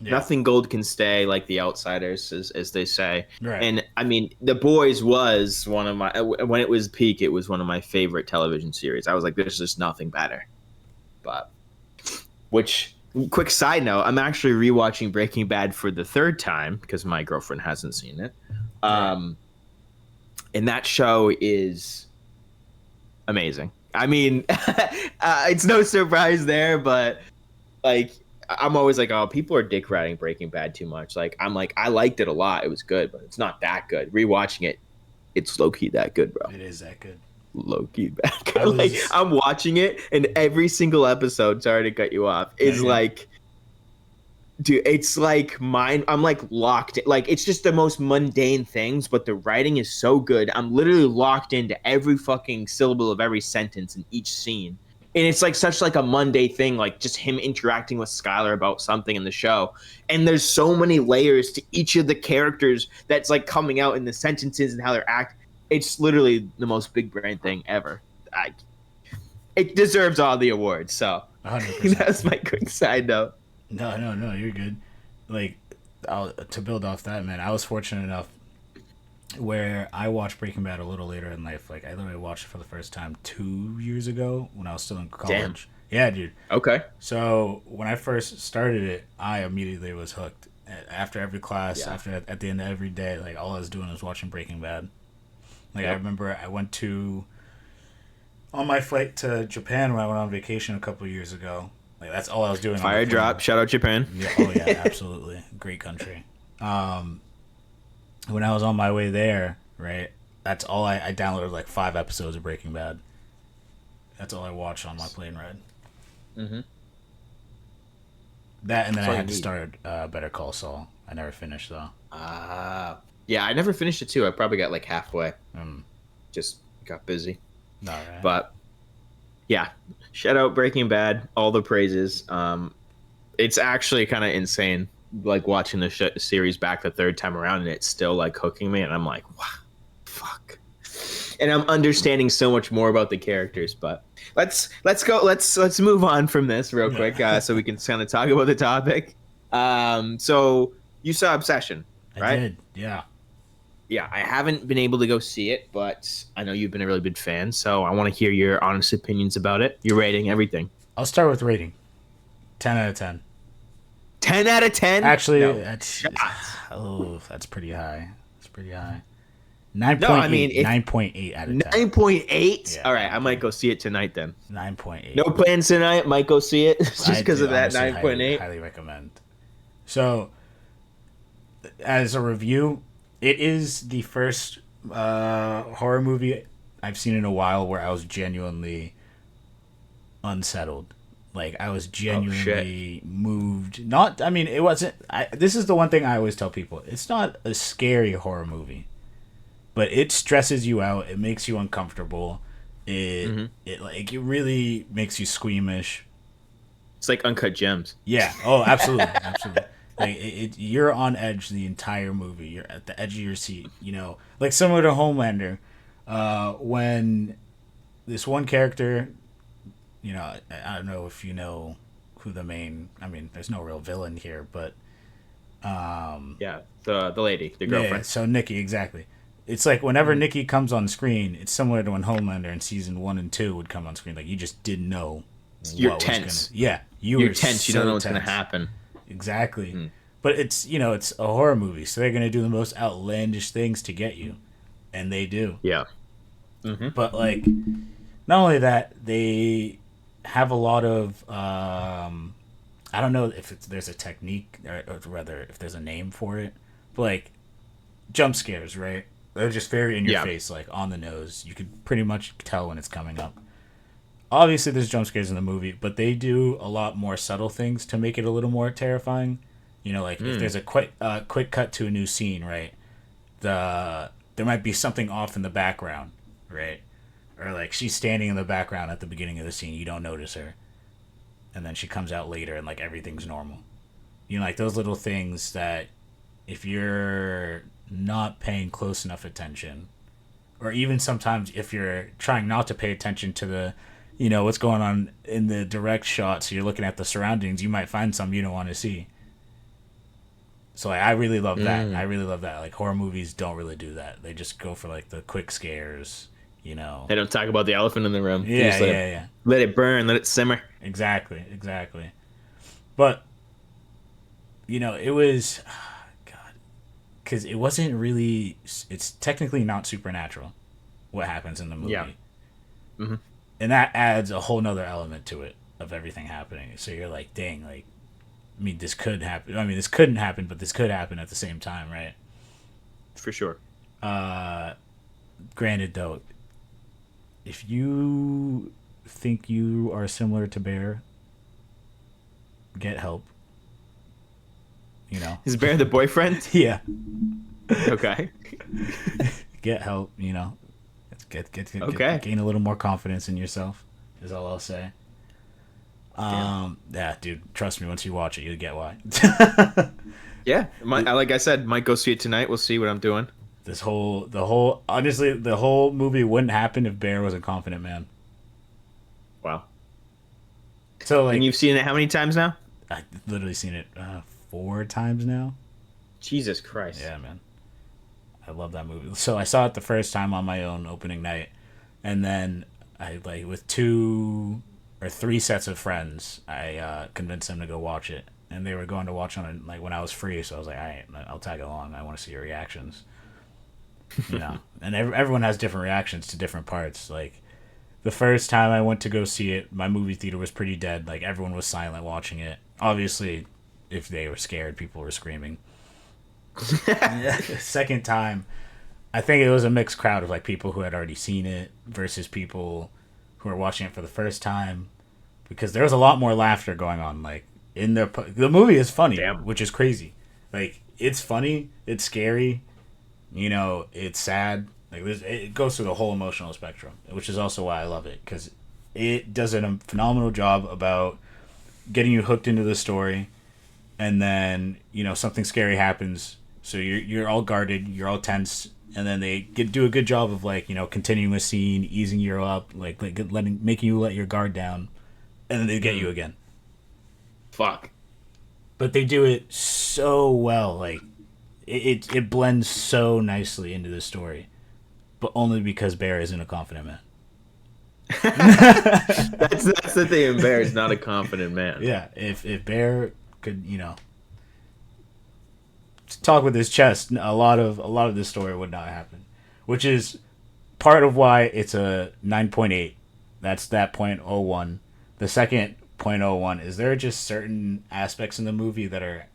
nothing gold can stay, like The Outsiders, as they say. Right. And I mean, The Boys was one of my, when it was peak, it was one of my favorite television series. I was like, there's just nothing better. But, quick side note, I'm actually rewatching Breaking Bad for the third time because my girlfriend hasn't seen it. And that show is amazing. I mean, it's no surprise there, but like, I'm always like, oh, people are dick riding Breaking Bad too much. Like, I'm like, I liked it a lot. It was good, but it's not that good. Rewatching it, it's low key that good, bro. It is that good. Low key that good. Like, I'm watching it, and every single episode, sorry to cut you off, is like, dude, it's like I'm like locked in. Like, it's just the most mundane things, but the writing is so good. I'm literally locked into every fucking syllable of every sentence in each scene. And it's like such like a mundane thing, like just him interacting with Skylar about something in the show. And there's so many layers to each of the characters that's like coming out in the sentences and how they're acting. It's literally the most big brain thing ever. It deserves all the awards. So 100%. That's my quick side note. No, you're good. Like, to build off that, man, I was fortunate enough where I watched Breaking Bad a little later in life. Like, I literally watched it for the first time 2 years ago when I was still in college. Damn. Yeah, dude. Okay. So when I first started it, I immediately was hooked. After every class, at the end of every day, like, all I was doing was watching Breaking Bad. Like, I remember I went on my flight to Japan when I went on vacation a couple of years ago. Like, that's all I was doing. Fire drop. Shout out Japan. Yeah, oh yeah, absolutely. Great country. When I was on my way there, right, that's all I downloaded like 5 episodes of Breaking Bad. That's all I watched on my plane ride. Mm-hmm. That, and then I had to start Better Call Saul. I never finished though. Yeah, I never finished it too. I probably got like halfway. Just got busy. All right. But yeah, shout out Breaking Bad, all the praises. It's actually kind of insane, like watching the series back the third time around, and it's still like hooking me, and I'm like, wow, fuck. And I'm understanding so much more about the characters. But let's go. Let's move on from this real quick, so we can kind of talk about the topic. So you saw Obsession, right? I did. Yeah. Yeah, I haven't been able to go see it, but I know you've been a really big fan, so I want to hear your honest opinions about it, your rating, everything. I'll start with rating. 10 out of 10. 10 out of 10? Actually, that's pretty high. That's pretty high. 9.8. No, I mean, 9.8 out of 10. 9.8? Yeah, all right, I might go see it tonight then. 9.8. No plans tonight. Might go see it just because of that 9.8. Highly recommend. So, as a review, it is the first horror movie I've seen in a while where I was genuinely unsettled. Like, I was genuinely moved. It wasn't... this is the one thing I always tell people. It's not a scary horror movie, but it stresses you out. It makes you uncomfortable. It really makes you squeamish. It's like Uncut Gems. Yeah. Oh, absolutely. Absolutely. Like, you're on edge the entire movie. You're at the edge of your seat, like similar to Homelander, when this one character, I don't know if you know who the main. There's no real villain here, but yeah, the lady, the girlfriend. Yeah, so Nikki, exactly. It's like whenever Nikki comes on screen, it's similar to when Homelander in season 1 and 2 would come on screen. Like, you just didn't know. You're tense. You're tense. You don't know what's gonna happen. Exactly. But it's it's a horror movie, so they're gonna do the most outlandish things to get you, and they do. Yeah. But like, not only that, they have a lot of I don't know if there's a technique or rather if there's a name for it, but like jump scares, right? They're just very in your face, like on the nose. You could pretty much tell when it's coming up. Obviously, there's jump scares in the movie, but they do a lot more subtle things to make it a little more terrifying. If there's a quick cut to a new scene, right? There might be something off in the background, right? Or like she's standing in the background at the beginning of the scene, you don't notice her, and then she comes out later and like everything's normal. You know, like those little things that if you're not paying close enough attention, or even sometimes if you're trying not to pay attention to the, you know, what's going on in the direct shot, so you're looking at the surroundings, you might find something you don't want to see. So like, I really love that. I really love that. Like horror movies don't really do that. They just go for like the quick scares, you know. They don't talk about the elephant in the room. They Yeah, just yeah. let it burn, let it simmer. Exactly, exactly. But you know, it was God, because it wasn't really. It's technically not supernatural. What happens in the movie? Yeah. Mm-hmm. And that adds a whole nother element to it of everything happening. So you're like, dang, like, I mean, this could happen. I mean, this couldn't happen, but this could happen at the same time, right? For sure. Granted, though, if you think you are similar to Bear, get help. You know, Is Bear the boyfriend? yeah, Okay. get help. You know, Okay. gain a little more confidence in yourself. Is all I'll say. Yeah, dude, trust me. Once you watch it, you'll get why. Yeah. Like I said, might go see it tonight. We'll see what I'm doing. Honestly, the whole movie wouldn't happen if Bear was a confident man. Wow. So like, And you've seen it how many times now? I've literally seen it 4 times now. Jesus Christ. Yeah, man, I love that movie. So I saw it the first time on my own opening night, and then I like with 2 or 3 sets of friends, I convinced them to go watch it, and they were going to watch on it like when I was free. So I was like, all right, I'll tag along. I want to see your reactions. You know, and everyone has different reactions to different parts. Like the first time I went to go see it, my movie theater was pretty dead. Like everyone was silent watching it. Obviously, if they were scared, people were screaming. Second time, I think it was a mixed crowd of like people who had already seen it versus people who were watching it for the first time, because there was a lot more laughter going on. Like in the movie is funny, Damn. which is crazy. Like it's funny, it's scary, you know, it's sad. Like it goes through the whole emotional spectrum, which is also why I love it, because it does a phenomenal job about getting you hooked into the story, and then you know something scary happens, so you're all guarded, you're all tense, and then they do a good job of like, you know, continuing the scene, easing you up, like making you let your guard down, and then they get you again. Fuck. But they do it so well, like it blends so nicely into the story, but only because Bear isn't a confident man. That's the thing. Bear is not a confident man. Yeah, if Bear could, you know, talk with his chest, a lot of this story would not happen, which is part of why it's a 9.8. That's that 0.01. The second 0.01 is there are just certain aspects in the movie that are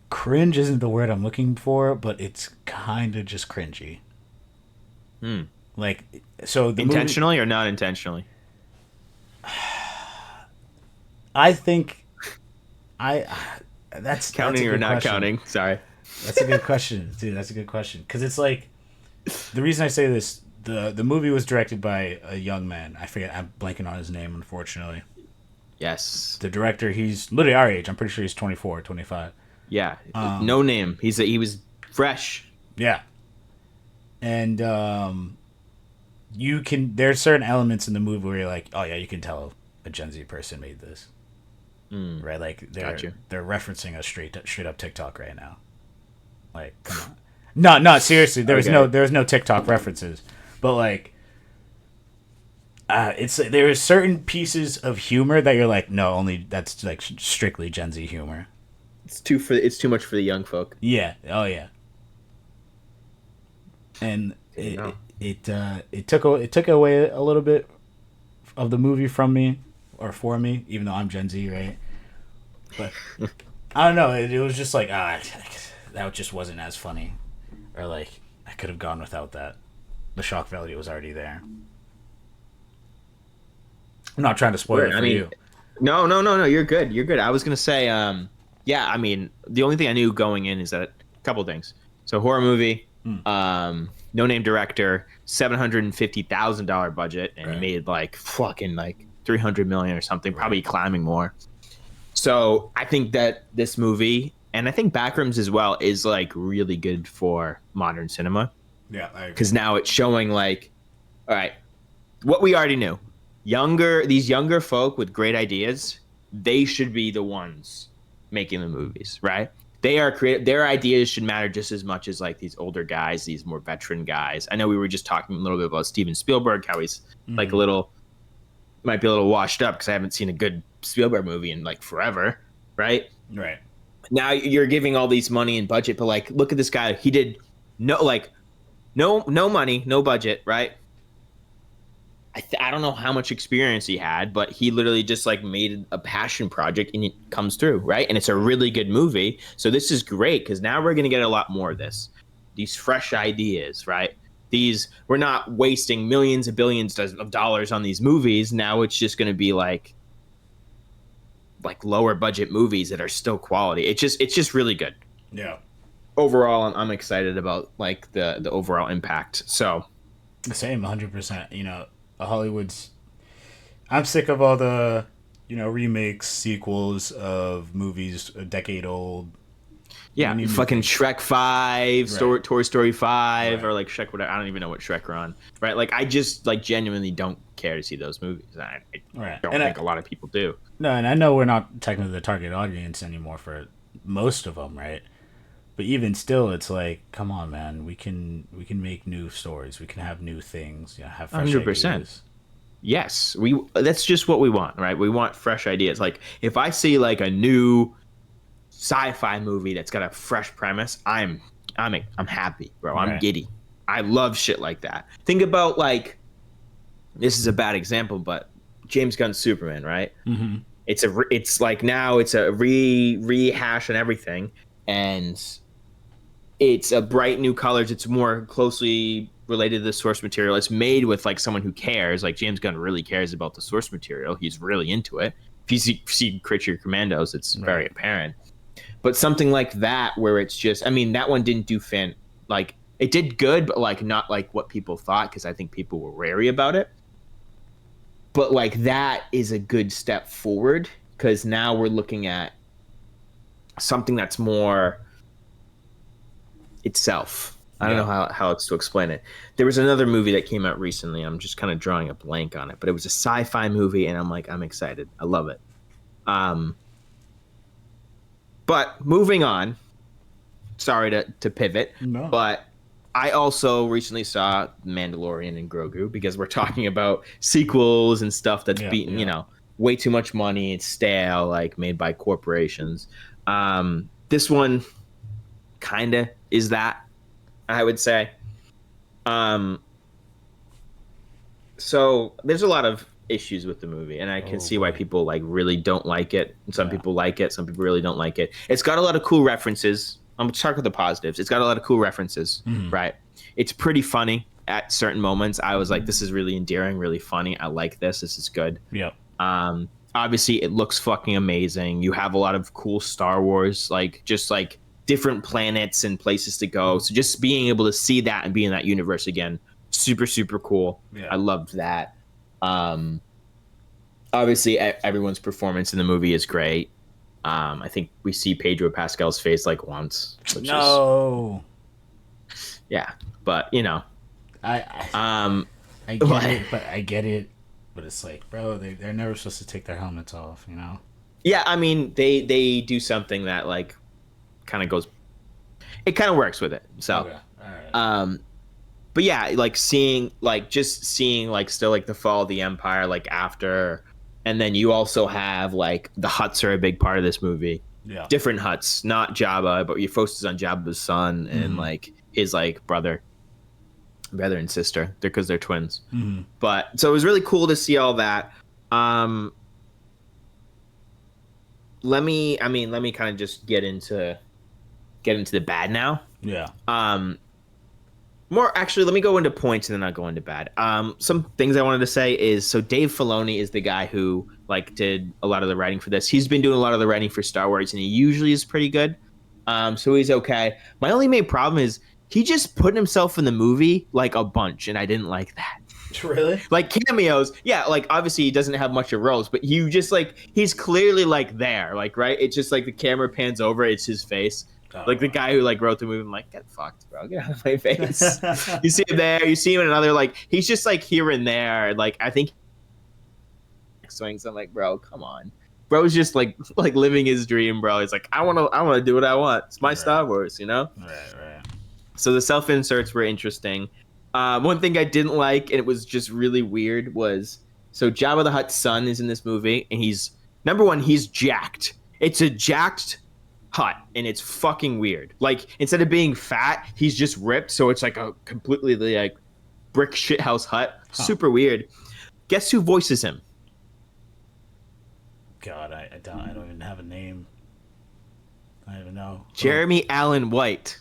cringe isn't the word I'm looking for, but it's kind of just cringy. Like, so the intentionally or not intentionally? I think that's Counting or not counting? Sorry. That's a good question, dude. That's a good question, because it's like the reason I say this. The movie was directed by a young man. I forget. I'm blanking on his name, unfortunately. Yes. The director, he's literally our age. I'm pretty sure he's 24, 25. Yeah. No name. He was fresh. Yeah. And there's certain elements in the movie where you're like, oh yeah, you can tell a Gen Z person made this. Right? Like they're referencing a straight up TikTok right now. Like, come on. No, seriously. There was no TikTok references. But like there are certain pieces of humor that you're like, no, only that's like strictly Gen Z humor. It's too much for the young folk. Yeah. Oh yeah. And it took away a little bit of the movie from me, or for me, even though I'm Gen Z, right? But I don't know. It was just like that just wasn't as funny, or like I could have gone without that. The shock value was already there. I'm not trying to spoil it for you. No. You're good. You're good. I was gonna say, yeah. I mean, the only thing I knew going in is that a couple things. So horror movie, No name director, $750,000 budget, and Right. made like fucking like 300 million or something, probably Right. climbing more. So I think that this movie, and I think Backrooms as well, is like really good for modern cinema Yeah, I agree. because now it's showing like, all right, what we already knew. These younger folk with great ideas, they should be the ones making the movies, right? They are creative. Their ideas should matter just as much as like these older guys, these more veteran guys. I know we were just talking a little bit about Steven Spielberg, how he's like a little, might be a little washed up because I haven't seen a good Spielberg movie in like forever, right? Right. Now you're giving all these money and budget, but like, look at this guy. He did no money, no budget, right? I don't know how much experience he had, but he literally just like made a passion project and it comes through, right? And it's a really good movie. So this is great because now we're going to get a lot more of this. These fresh ideas, right? We're not wasting millions and billions of dollars on these movies. Now it's just going to be like lower budget movies that are still quality. It's just really good. Yeah. Overall, I'm excited about like the overall impact. So The same, 100%. Hollywood's. I'm sick of all the, remakes, sequels of movies a decade old. yeah, fucking Shrek 5, Right. Toy Story 5, Right. or like Shrek whatever. I don't even know what Shrek are on. Right? Like I just like genuinely don't care to see those movies. I Right. don't And think a lot of people do. no, and I know we're not technically the target audience anymore for most of them, right? But even still, it's like, come on, man. We can make new stories. We can have new things. Have fresh 100%. ideas. Yes, that's just what we want, right? We want fresh ideas. Like if I see like a new sci-fi movie that's got a fresh premise, I'm happy, bro. I'm Right. giddy. I love shit like that. Think about like this is a bad example, but James Gunn's Superman, right? Mm-hmm. It's like now it's a rehash and everything, and it's a bright new colors. It's more closely related to the source material. It's made with like someone who cares. Like James Gunn really cares about the source material. He's really into it. If you see Creature Commandos, it's very apparent. But something like that, where it's just, I mean, that one didn't do like it did good, but like not like what people thought because I think people were wary about it. But like that is a good step forward because now we're looking at something that's more itself. I don't know how else to explain it. There was another movie that came out recently. I'm just kind of drawing a blank on it, but it was a sci-fi movie, and I'm excited. I love it. But moving on. Sorry to pivot, No. but I also recently saw Mandalorian and Grogu because we're talking about sequels and stuff that's beaten, way too much money. It's stale, like made by corporations. This one kind of is that, I would say. So there's a lot of issues with the movie, and I can see why people like really don't like it. And some people like it, some people really don't like it. It's got a lot of cool references. I'm gonna talk about the positives. It's got a lot of cool references, right? It's pretty funny at certain moments. I was like, this is really endearing, really funny. I like this. This is good. Yep. Obviously, it looks fucking amazing. You have a lot of cool Star Wars, like just like different planets and places to go. So just being able to see that and be in that universe again, super, super cool. Yeah. I loved that. Obviously, everyone's performance in the movie is great. I think we see Pedro Pascal's face like once. Which is, yeah, but I get it, but I get it. But it's like, bro, they're never supposed to take their helmets off, Yeah, I mean, they do something that like kind of goes. It kind of works with it. So, Okay. All right. but yeah, like seeing like still like the fall of the Empire like after, and then you also have like the Hutts are a big part of this movie. Yeah. Different Hutts, not Jabba, but your focus is on Jabba's son and like his like brother and sister. Because they're twins. But so it was really cool to see all that. Let me kind of just get into the bad now. Yeah. Let me go into points and then I'll go into bad. Some things I wanted to say is, so Dave Filoni is the guy who like did a lot of the writing for this. He's been doing a lot of the writing for Star Wars and he usually is pretty good. So he's okay. My only main problem is he just put himself in the movie like a bunch, and I didn't like that. Really? Like cameos, yeah, like obviously he doesn't have much of roles, but you just like he's clearly like there, like right. It's just like the camera pans over, it's his face. Oh, Like the guy who like wrote the movie, I'm like, get fucked, bro, get out of my face. You see him there, you see him in another, like he's just like here and there. Like I think swings. I'm like, bro, come on. Bro's just like living his dream, bro. He's like, I wanna do what I want. It's my Right. Star Wars, you know? Right. So the self inserts were interesting. One thing I didn't like, and it was just really weird, was so Jabba the Hutt's son is in this movie, and he's number one, he's jacked. It's a jacked Hutt, and it's fucking weird. Like instead of being fat, he's just ripped, so it's like a completely like brick shithouse Hutt. Huh. Super weird. Guess who voices him? God, I don't even have a name. I don't even know. Jeremy Allen White.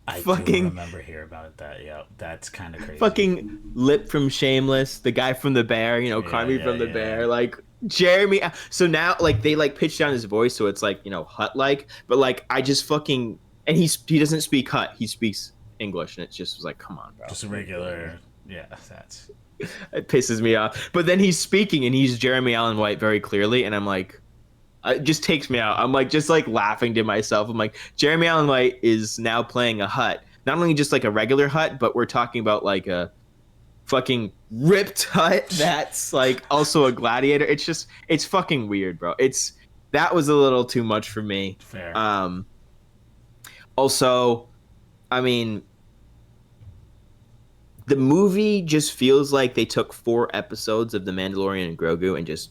I do fucking- remember hearing about that. Yeah, that's kind of crazy. Fucking Lip from Shameless, the guy from The Bear, you know, Carmi from The Bear, like Jeremy. So now, like, they like pitch down his voice, so it's like, you know, Hutt like, but like I just fucking, and he doesn't speak Hutt, he speaks English, and it just was like, come on, bro. Just a regular. Yeah, that's. It pisses me off. But then he's speaking, and he's Jeremy Allen White very clearly, and I'm like, it just takes me out. I'm like just like laughing to myself. I'm like, Jeremy Allen White is now playing a Hutt, not only just like a regular Hutt, but we're talking about like a fucking ripped Hutt that's like also a gladiator. It's fucking weird, bro. That was a little too much for me. Fair. Also, I mean, the movie just feels like they took 4 episodes of The Mandalorian and Grogu and just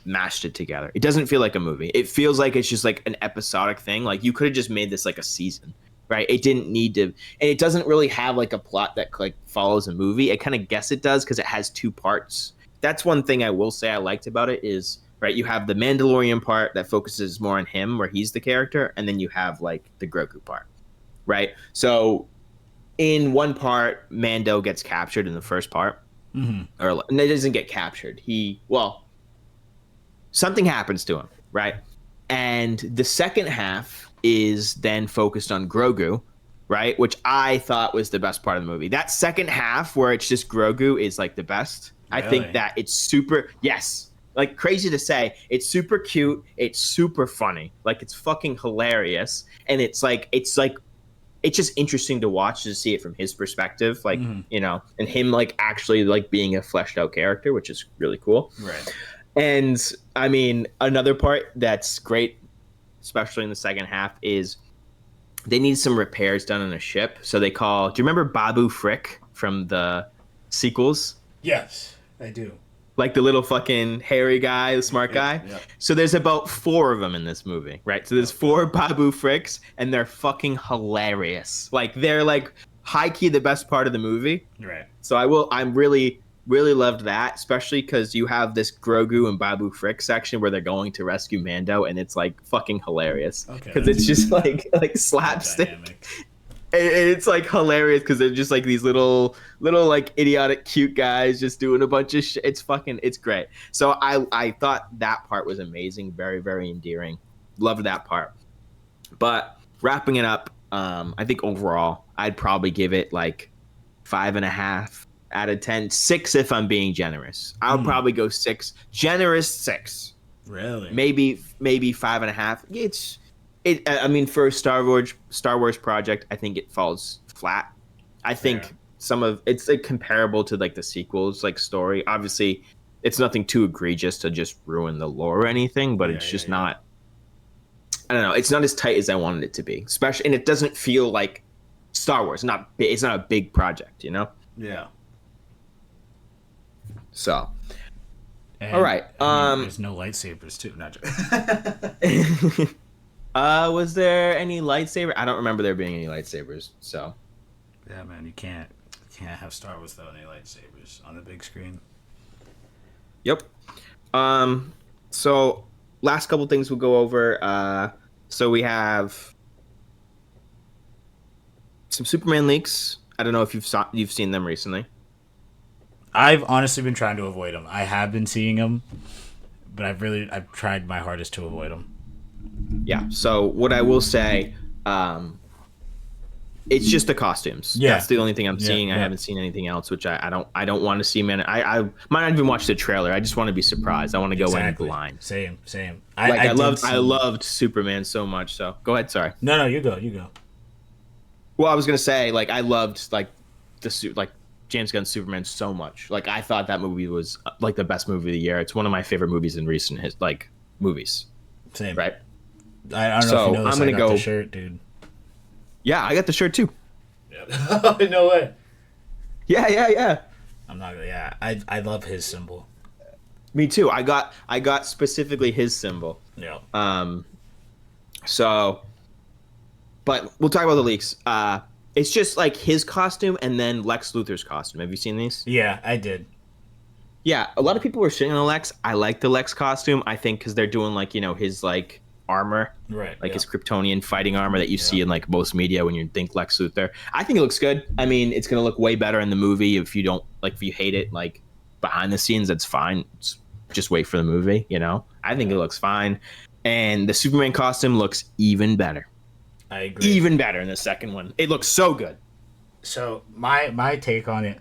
mashed it together. It doesn't feel like a movie. It feels like it's just like an episodic thing. Like you could have just made this like a season, right? It didn't need to, and it doesn't really have like a plot that like follows a movie. I kind of guess it does because it has 2 parts. That's one thing I will say I liked about it is, right, you have the Mandalorian part that focuses more on him where he's the character, and then you have like the Grogu part, right? So in one part, Mando gets captured in the first part, or and it doesn't get captured. Something happens to him, right? And the second half is then focused on Grogu, right? Which I thought was the best part of the movie. That second half where it's just Grogu is like the best. Really? I think that it's super, yes, like crazy to say. It's super cute. It's super funny. Like it's fucking hilarious. And it's just interesting to watch to see it from his perspective, like, you know, and him like actually like being a fleshed out character, which is really cool. Right. And I mean, another part that's great, especially in the second half, is they need some repairs done on a ship. So they call, do you remember Babu Frick from the sequels? Yes, I do. Like the little fucking hairy guy, the smart guy. Yeah. So there's about 4 of them in this movie, right? So there's 4 Babu Fricks, and they're fucking hilarious. Like they're like high key the best part of the movie. Right. So I'm really loved that, especially because you have this Grogu and Babu Frick section where they're going to rescue Mando, and it's like fucking hilarious because it's just like slapstick. Dynamic. It's like hilarious because they're just like these little like idiotic cute guys just doing a bunch of shit. It's great. So I thought that part was amazing, very very endearing. Loved that part. But wrapping it up, I think overall I'd probably give it like 5.5 out of 10, 6 if I'm being generous. I'll probably go 6, generous 6. Really? Maybe 5.5. I mean, for a Star Wars project, I think it falls flat. I think it's like comparable to like the sequels, like story. Obviously, it's nothing too egregious to just ruin the lore or anything, but it's just not. I don't know. It's not as tight as I wanted it to be, especially, and it doesn't feel like Star Wars. It's not a big project, you know. Yeah. So. And, all right. There's no lightsabers too. Not just. Was there any lightsaber? I don't remember there being any lightsabers. So. Yeah, man, you can't have Star Wars without any lightsabers on the big screen. Yep. So last couple things we'll go over. So we have some Superman leaks. I don't know if you've seen them recently. I've honestly been trying to avoid them. I have been seeing them, but I've tried my hardest to avoid them. Yeah. So what I will say, It's just the costumes. Yeah. That's the only thing I'm Yeah, seeing. I yeah. haven't seen anything else, which I don't want to see, man. I might not even watch the trailer. I just want to be surprised. I want to go in Exactly. blind. Same. Like I did I see. loved Superman so much. So go ahead. Sorry. No, you go. You go. Well, I was gonna say like I loved like the suit like James Gunn's Superman so much. Like I thought that movie was like the best movie of the year. It's one of my favorite movies in recent like movies. Same. Right. I don't know if you So know this. I'm gonna I got go. the shirt, dude. Yeah, I got the shirt too. Yeah. No way. Yeah. I'm not gonna. Yeah, I love his symbol. Me too. I got specifically his symbol. Yeah. So, but we'll talk about the leaks. It's just like his costume and then Lex Luthor's costume. Have you seen these? Yeah, I did. Yeah, a lot of people were shitting on Lex. I like the Lex costume. I think because they're doing like his like armor, Right. like yeah. his Kryptonian fighting armor that you see in like most media when you think Lex Luthor. I think it looks good. I mean, it's gonna look way better in the movie. If you don't like, if you hate it, like behind the scenes, that's fine. Just wait for the movie. I think it looks fine, and the Superman costume looks even better. I agree. Even better in the second one. It looks so good. So my take on it.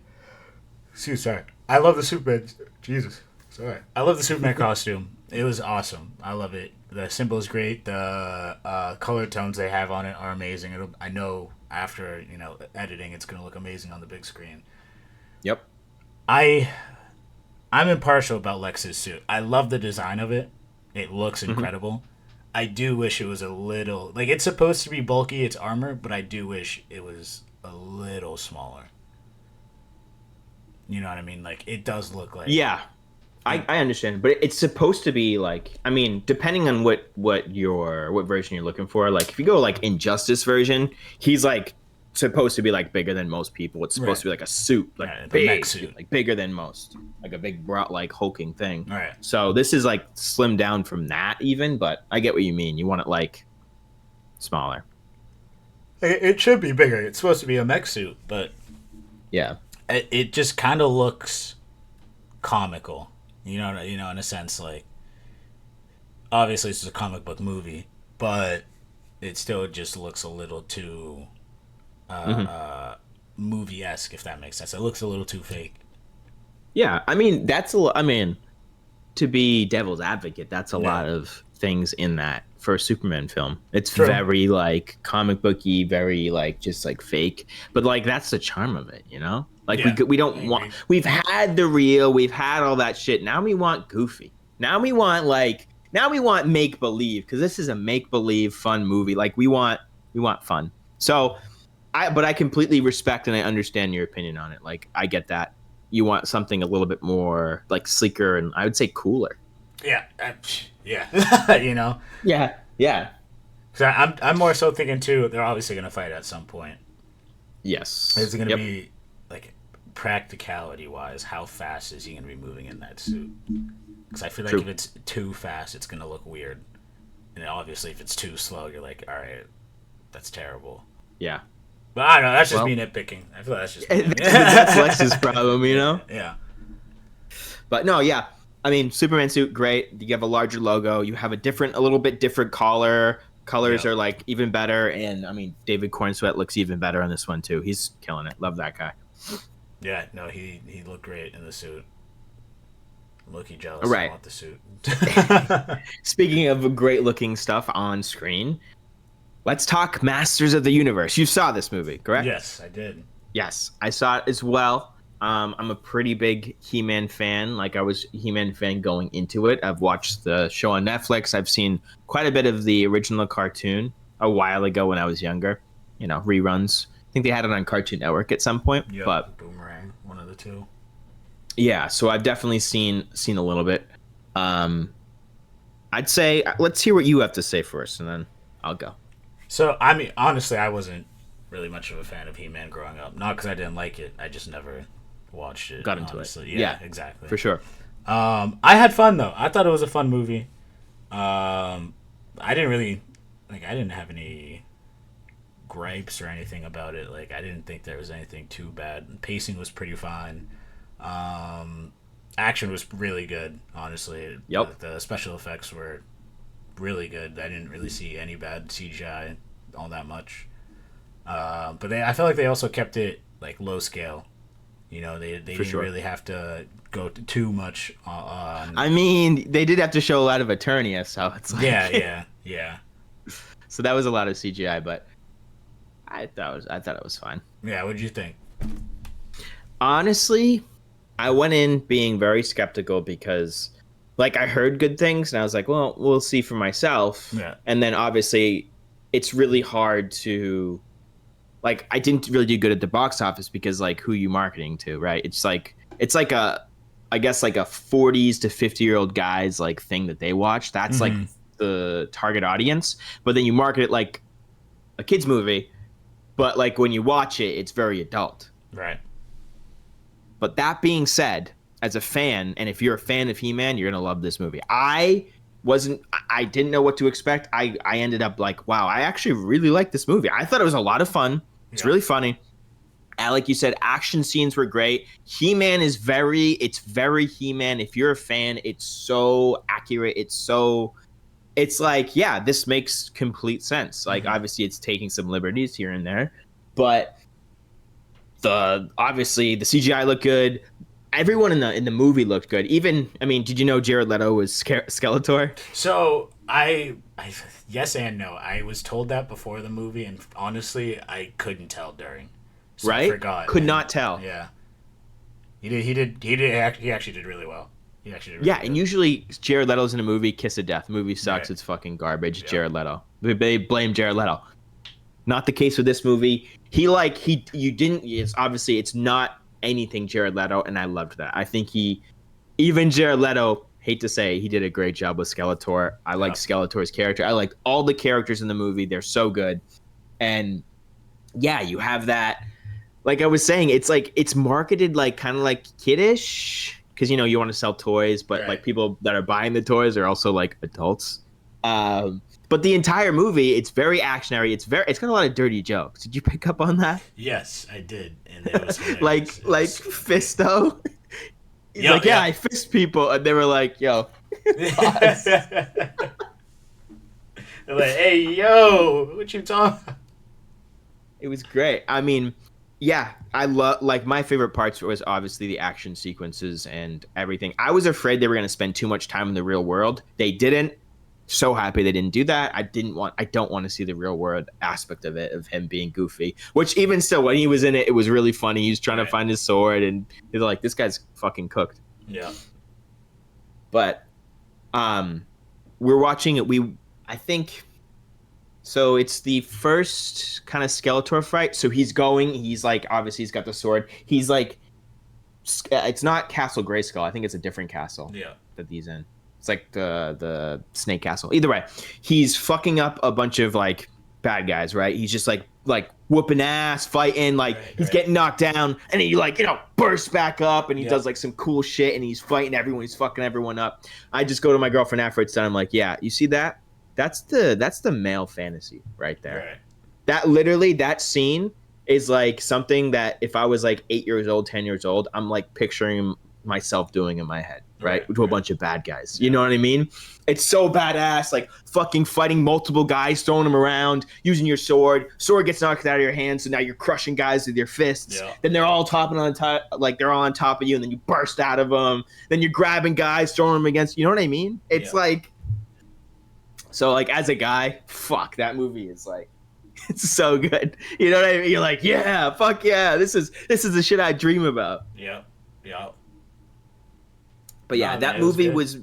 Sorry. I love the Superman. Jesus. Sorry. I love the Superman costume. It was awesome. I love it. The symbol is great. The color tones they have on it are amazing. I know after editing, it's gonna look amazing on the big screen. Yep. I'm impartial about Lex's suit. I love the design of it. It looks incredible. I do wish it was a little like it's supposed to be bulky. It's armor, but I do wish it was a little smaller. You know what I mean? Like it does look like Yeah. I understand, but it's supposed to be like, I mean, depending on what version you're looking for. Like if you go like Injustice version, he's like supposed to be like bigger than most people. It's supposed to be like a suit, like big mech suit, like bigger than most, like a big like hulking thing. All right. So this is like slimmed down from that even, but I get what you mean. You want it like smaller. It should be bigger. It's supposed to be a mech suit, but yeah, it just kind of looks comical. In a sense, like obviously it's a comic book movie, but it still just looks a little too movie-esque, if that makes sense. It looks a little too fake. Yeah, I mean to be devil's advocate, that's a lot of things in that for a Superman film. It's very like comic booky, very like just like fake, but like that's the charm of it, Like we don't want. We've had the real. We've had all that shit. Now we want goofy. Now we want make believe, because this is a make believe fun movie. Like we want fun. So, but I completely respect and I understand your opinion on it. Like I get that you want something a little bit more like sleeker and I would say cooler. Yeah. Yeah. Yeah. So I'm more so thinking too. They're obviously gonna fight at some point. Yes. Is it gonna be like practicality wise? How fast is he gonna be moving in that suit? Because I feel like if it's too fast, it's gonna look weird. And obviously, if it's too slow, you're like, all right, that's terrible. Yeah. But I don't know. That's just me nitpicking. I feel like that's just that's Lex's problem, Yeah. But no, yeah. I mean, Superman suit, great. You have a larger logo. You have a little bit different collar. Colors are like even better. And I mean, David Cornsweet looks even better on this one too. He's killing it. Love that guy. Yeah, no, he looked great in the suit. Low-key jealous. Right. I want the suit. Speaking of great looking stuff on screen, let's talk Masters of the Universe. You saw this movie, correct? Yes, I did. Yes, I saw it as well. I'm a pretty big He-Man fan. Like I was a He-Man fan going into it. I've watched the show on Netflix. I've seen quite a bit of the original cartoon a while ago when I was younger. Reruns. I think they had it on Cartoon Network at some point. Yep, but Boomerang, one of the two. Yeah, so I've definitely seen a little bit. I'd say let's hear what you have to say first, and then I'll go. So I mean, honestly, I wasn't really much of a fan of He-Man growing up. Not because I didn't like it. I just never watched it. Got into honestly. it. Yeah, exactly. For sure. I had fun though. I thought it was a fun movie. I didn't have any gripes or anything about it. Like I didn't think there was anything too bad. Pacing was pretty fine. Action was really good, honestly. Yep. The special effects were really good. I didn't really see any bad CGI all that much. But I feel like they also kept it like low scale. They For didn't sure. really have to go too much on. I mean, they did have to show a lot of Eternia, so it's Yeah, like, yeah, yeah, so that was a lot of CGI, but I thought it was fine. yeah. What did you think? Honestly, I went in being very skeptical because, like, I heard good things and I was like, well, we'll see for myself. Yeah. And then obviously, it's really hard to, like, I didn't really do good at the box office because, like, who you marketing to, right? It's like I guess, like a 40s to 50-year-old guys, like, thing that they watch. That's, like, Mm-hmm. the target audience. But then you market it like a kid's movie, but, like, when you watch it, it's very adult. Right. But that being said, as a fan, and if you're a fan of He-Man, you're gonna love this movie. I didn't know what to expect. I ended up like, wow, I actually really like this movie. I thought it was a lot of fun. It's Yeah. really funny. And like you said, action scenes were great. He-Man it's very He-Man. If you're a fan, it's so accurate. It's like, yeah, this makes complete sense. Like, Mm-hmm. obviously, it's taking some liberties here and there, but obviously the CGI looked good. Everyone in the movie looked good. Even, I mean, did you know Jared Leto was Skeletor? So yes and no. I was told that before the movie, and honestly, I couldn't tell during, so I Right? forgot. Could And not tell. yeah, he actually did really well. He actually did Yeah, really and good. usually Jared Leto's in a movie, kiss of death. Movie sucks. Right. It's fucking garbage. Yep. Jared Leto. They blame Jared Leto. Not the case with this movie. You didn't. It's obviously it's not anything Jared Leto, and I loved that. I think even Jared Leto, hate to say, he did a great job with Skeletor. I like Yep. Skeletor's character. I liked all the characters in the movie. They're so good. And yeah, you have that. Like I was saying, it's like it's marketed like kind of like kiddish because you want to sell toys, but Right. like people that are buying the toys are also like adults. But the entire movie, it's very actionary. It's got a lot of dirty jokes. Did you pick up on that? Yes, I did, and it was like hilarious. It like was great. Fisto. He's Yeah, like, yeah, yeah. I fist people, and they were like, yo, pause. They're like, hey, yo, what you talking? It was great. I mean, yeah, I love like my favorite parts was obviously the action sequences and everything. I was afraid they were going to spend too much time in the real world. They didn't. So happy they didn't do that. I don't want to see the real world aspect of it, of him being goofy. Which even still, when he was in it, it was really funny. He was trying to Right. find his sword, and they're like, "This guy's fucking cooked." Yeah. But we're watching it. I think so. It's the first kind of Skeletor fight. So he's like, obviously he's got the sword. He's like, it's not Castle Grayskull. I think it's a different castle Yeah. that he's in. It's like the Snake Castle. Either way, he's fucking up a bunch of like bad guys, right? He's just like whooping ass, fighting, like Right. he's Right. getting knocked down, and then he like bursts back up, and he Yeah. does like some cool shit, and he's fighting everyone, he's fucking everyone up. I just go to my girlfriend after it's done. I'm like, yeah, you see that? That's the male fantasy right there. Right. That scene is like something that if I was like 8 years old, 10 years old, I'm like picturing myself doing in my head, right? Right. To a Right. bunch of bad guys. You Yeah. know what I mean? It's so badass, like fucking fighting multiple guys, throwing them around, using your sword. Sword gets knocked out of your hand, so now you're crushing guys with your fists. Yeah. Then they're all topping on top, like they're all on top of you, and then you burst out of them. Then you're grabbing guys, throwing them against. You know what I mean? It's Yeah. like, so like as a guy, fuck, that movie is like, it's so good. You know what I mean? You're like, yeah, fuck yeah, this is the shit I dream about. Yeah. Yeah. But yeah, No, that man, it was movie good. was,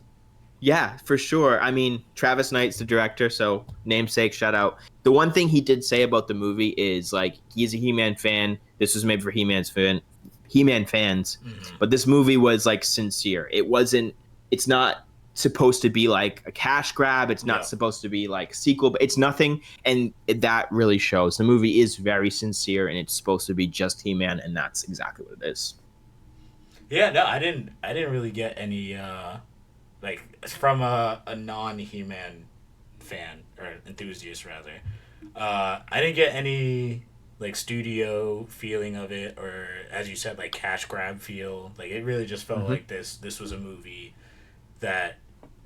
yeah, for sure. I mean, Travis Knight's the director, so namesake, shout out. The one thing he did say about the movie is like he's a He-Man fan. This was made for He-Man fans, Mm-hmm. but this movie was like sincere. It's not supposed to be like a cash grab. It's not Yeah. supposed to be like a sequel, but it's nothing, and that really shows. The movie is very sincere, and it's supposed to be just He-Man, and that's exactly what it is. Yeah. No, I didn't. I didn't really get any like from a non He-Man fan or enthusiast rather. I didn't get any like studio feeling of it, or as you said, like cash grab feel. Like it really just felt Mm-hmm. like this. This was a movie that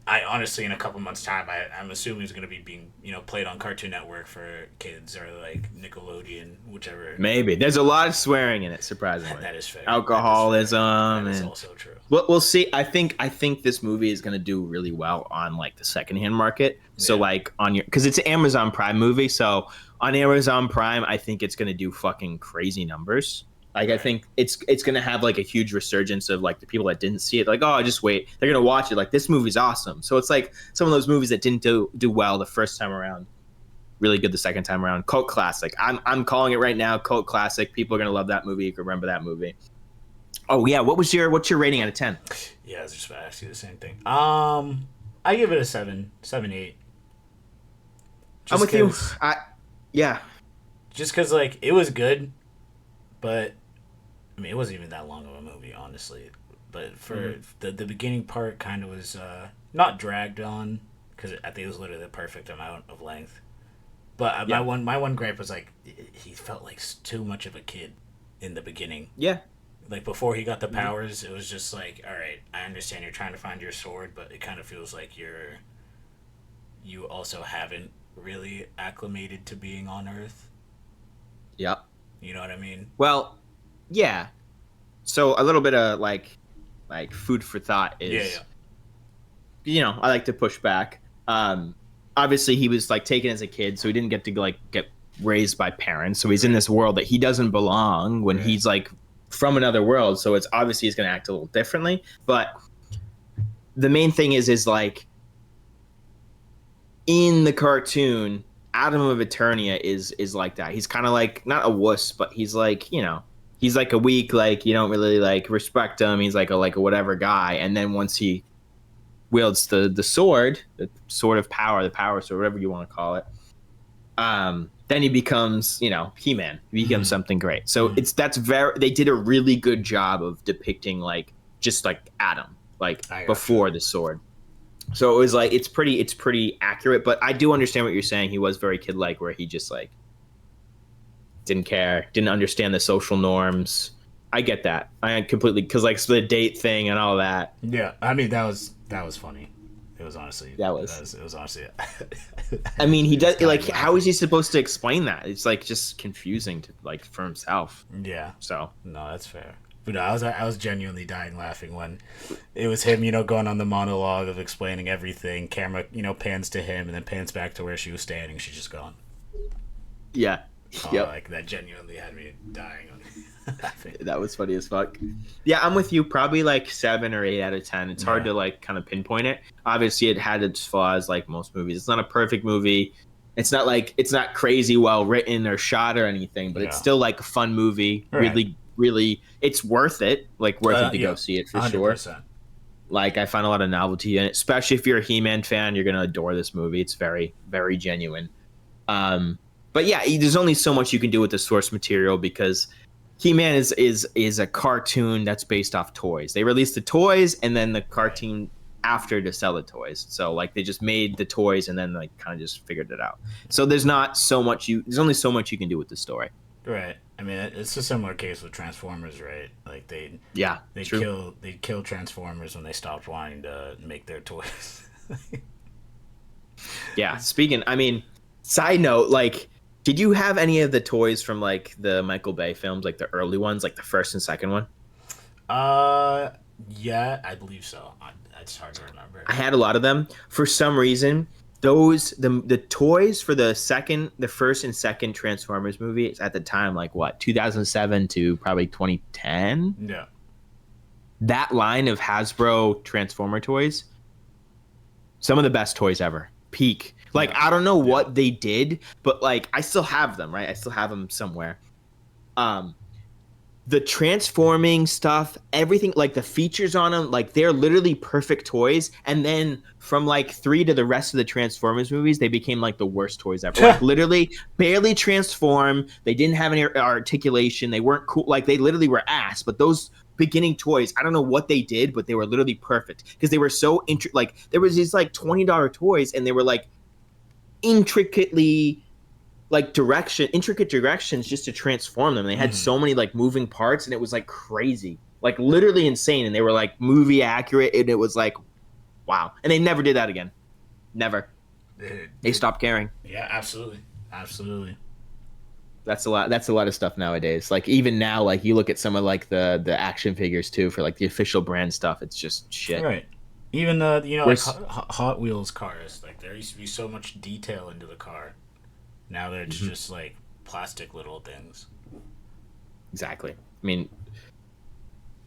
I honestly, in a couple months' time, I'm assuming it's going to be being, played on Cartoon Network for kids or like Nickelodeon, whichever. Maybe there's a lot of swearing in it. Surprisingly, That is fair. alcoholism, That is and also true. we'll see. I think this movie is gonna do really well on like the secondhand market. So Yeah. like on your because it's an Amazon Prime movie. So on Amazon Prime, I think it's gonna do fucking crazy numbers. Like I Right. think it's gonna have like a huge resurgence of like the people that didn't see it. Like, oh, just wait, they're gonna watch it. Like this movie's awesome. So it's like some of those movies that didn't do well the first time around, really good the second time around. Cult classic. I'm calling it right now. Cult classic. People are gonna love that movie. You can remember that movie. Oh yeah, what's your rating out of 10? Yeah, I was just about to ask you the same thing. I give it a 7, 8. I'm with you. Yeah. Just because like it was good, but I mean it wasn't even that long of a movie, honestly. But for the beginning part, kind of was not dragged on because I think it was literally the perfect amount of length. But my one gripe was like he felt like too much of a kid in the beginning. Yeah. Like before he got the powers, it was just like, all right, I understand you're trying to find your sword, but it kind of feels like you also haven't really acclimated to being on Earth. Yep. You know what I mean? Well, yeah. So a little bit of like food for thought is, I like to push back. Obviously he was like taken as a kid, so he didn't get to like get raised by parents. So he's in this world that he doesn't belong when he's like from another world. So it's obviously he's going to act a little differently. But the main thing is like in the cartoon, Adam of Eternia is like that. He's kind of like not a wuss, but he's like, he's like a weak, like you don't really like respect him. He's like a whatever guy. And then once he wields the sword of power, the power sword, whatever you want to call it, then he becomes, He-Man. He becomes something great. So they did a really good job of depicting like just like Adam, like before the sword. So it was like it's pretty accurate, but I do understand what you're saying. He was very kid-like, where he just like didn't care, didn't understand the social norms. I get that. I completely, because like the date thing and all that. Yeah, I mean that was funny. It was honestly it was honestly. I mean, he does like. How is he supposed to explain that? It's like just confusing to like for himself. Yeah. So no, that's fair. But no, I was genuinely dying laughing when it was him, going on the monologue of explaining everything. Camera, pans to him and then pans back to where she was standing. She's just gone. Yeah. Like that genuinely had me dying. That was funny as fuck. Yeah, I'm with you. Probably like 7 or 8 out of 10. It's hard to like kind of pinpoint it. Obviously, it had its flaws, like most movies. It's not a perfect movie. It's not crazy well written or shot or anything, but it's still like a fun movie. Right. Really, really, it's worth it. Like worth it to go see it for 100%. Sure. Like I find a lot of novelty in it, especially if you're a He-Man fan. You're gonna adore this movie. It's very, very genuine. But yeah, there's only so much you can do with the source material because He-Man is a cartoon that's based off toys. They released the toys and then the cartoon after to sell the toys. So like they just made the toys and then like kind of just figured it out. So there's only so much you can do with the story. Right. I mean, it's a similar case with Transformers, right? Like they kill Transformers when they stopped wanting to make their toys. Yeah. Side note, like, did you have any of the toys from like the Michael Bay films, like the early ones, like the first and second one? Yeah, I believe so. It's hard to remember. I had a lot of them. For some reason, the toys for the first and second Transformers movies at the time, like what, 2007 to probably 2010? Yeah. That line of Hasbro Transformer toys, some of the best toys ever. Peak. Like, I don't know what they did, but like I still have them, right? I still have them somewhere. The transforming stuff, everything, like the features on them, like they're literally perfect toys. And then from like 3 to the rest of the Transformers movies, they became like the worst toys ever. Like literally barely transform. They didn't have any articulation. They weren't cool. Like they literally were ass. But those beginning toys, I don't know what they did, but they were literally perfect because they were so like there was these like $20 toys and they were like intricately like intricate directions just to transform them. They had so many like moving parts and it was like crazy, like literally insane. And they were like movie accurate and it was like wow. And they never did that again. Never. They stopped caring. Yeah, absolutely. Absolutely. That's a lot. That's a lot of stuff nowadays. Like even now, like you look at some of like the action figures too for like the official brand stuff. It's just shit. Right. Even the like Where's Hot Wheels cars, like there used to be so much detail into the car. Now they're just like plastic little things. exactly? I mean,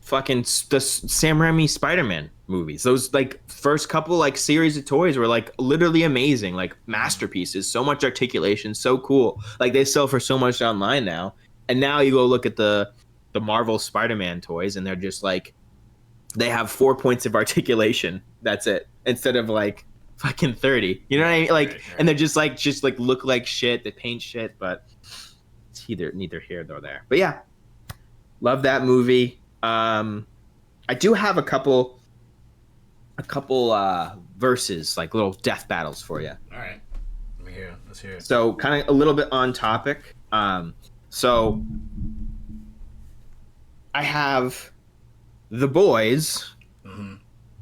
fucking the Sam Raimi Spider-Man movies. Those like first couple like series of toys were like literally amazing, like masterpieces. So much articulation, so cool. Like they sell for so much online now. And now you go look at the Marvel Spider-Man toys, and they're just like they have 4 points of articulation. That's it. Instead of like fucking 30. You know what I mean? Like, and they're just like look like shit. They paint shit, but it's neither here nor there. But yeah, love that movie. I do have a couple verses, like little death battles for you. All right, let me hear. Let's hear it. So kind of a little bit on topic. So I have the boys,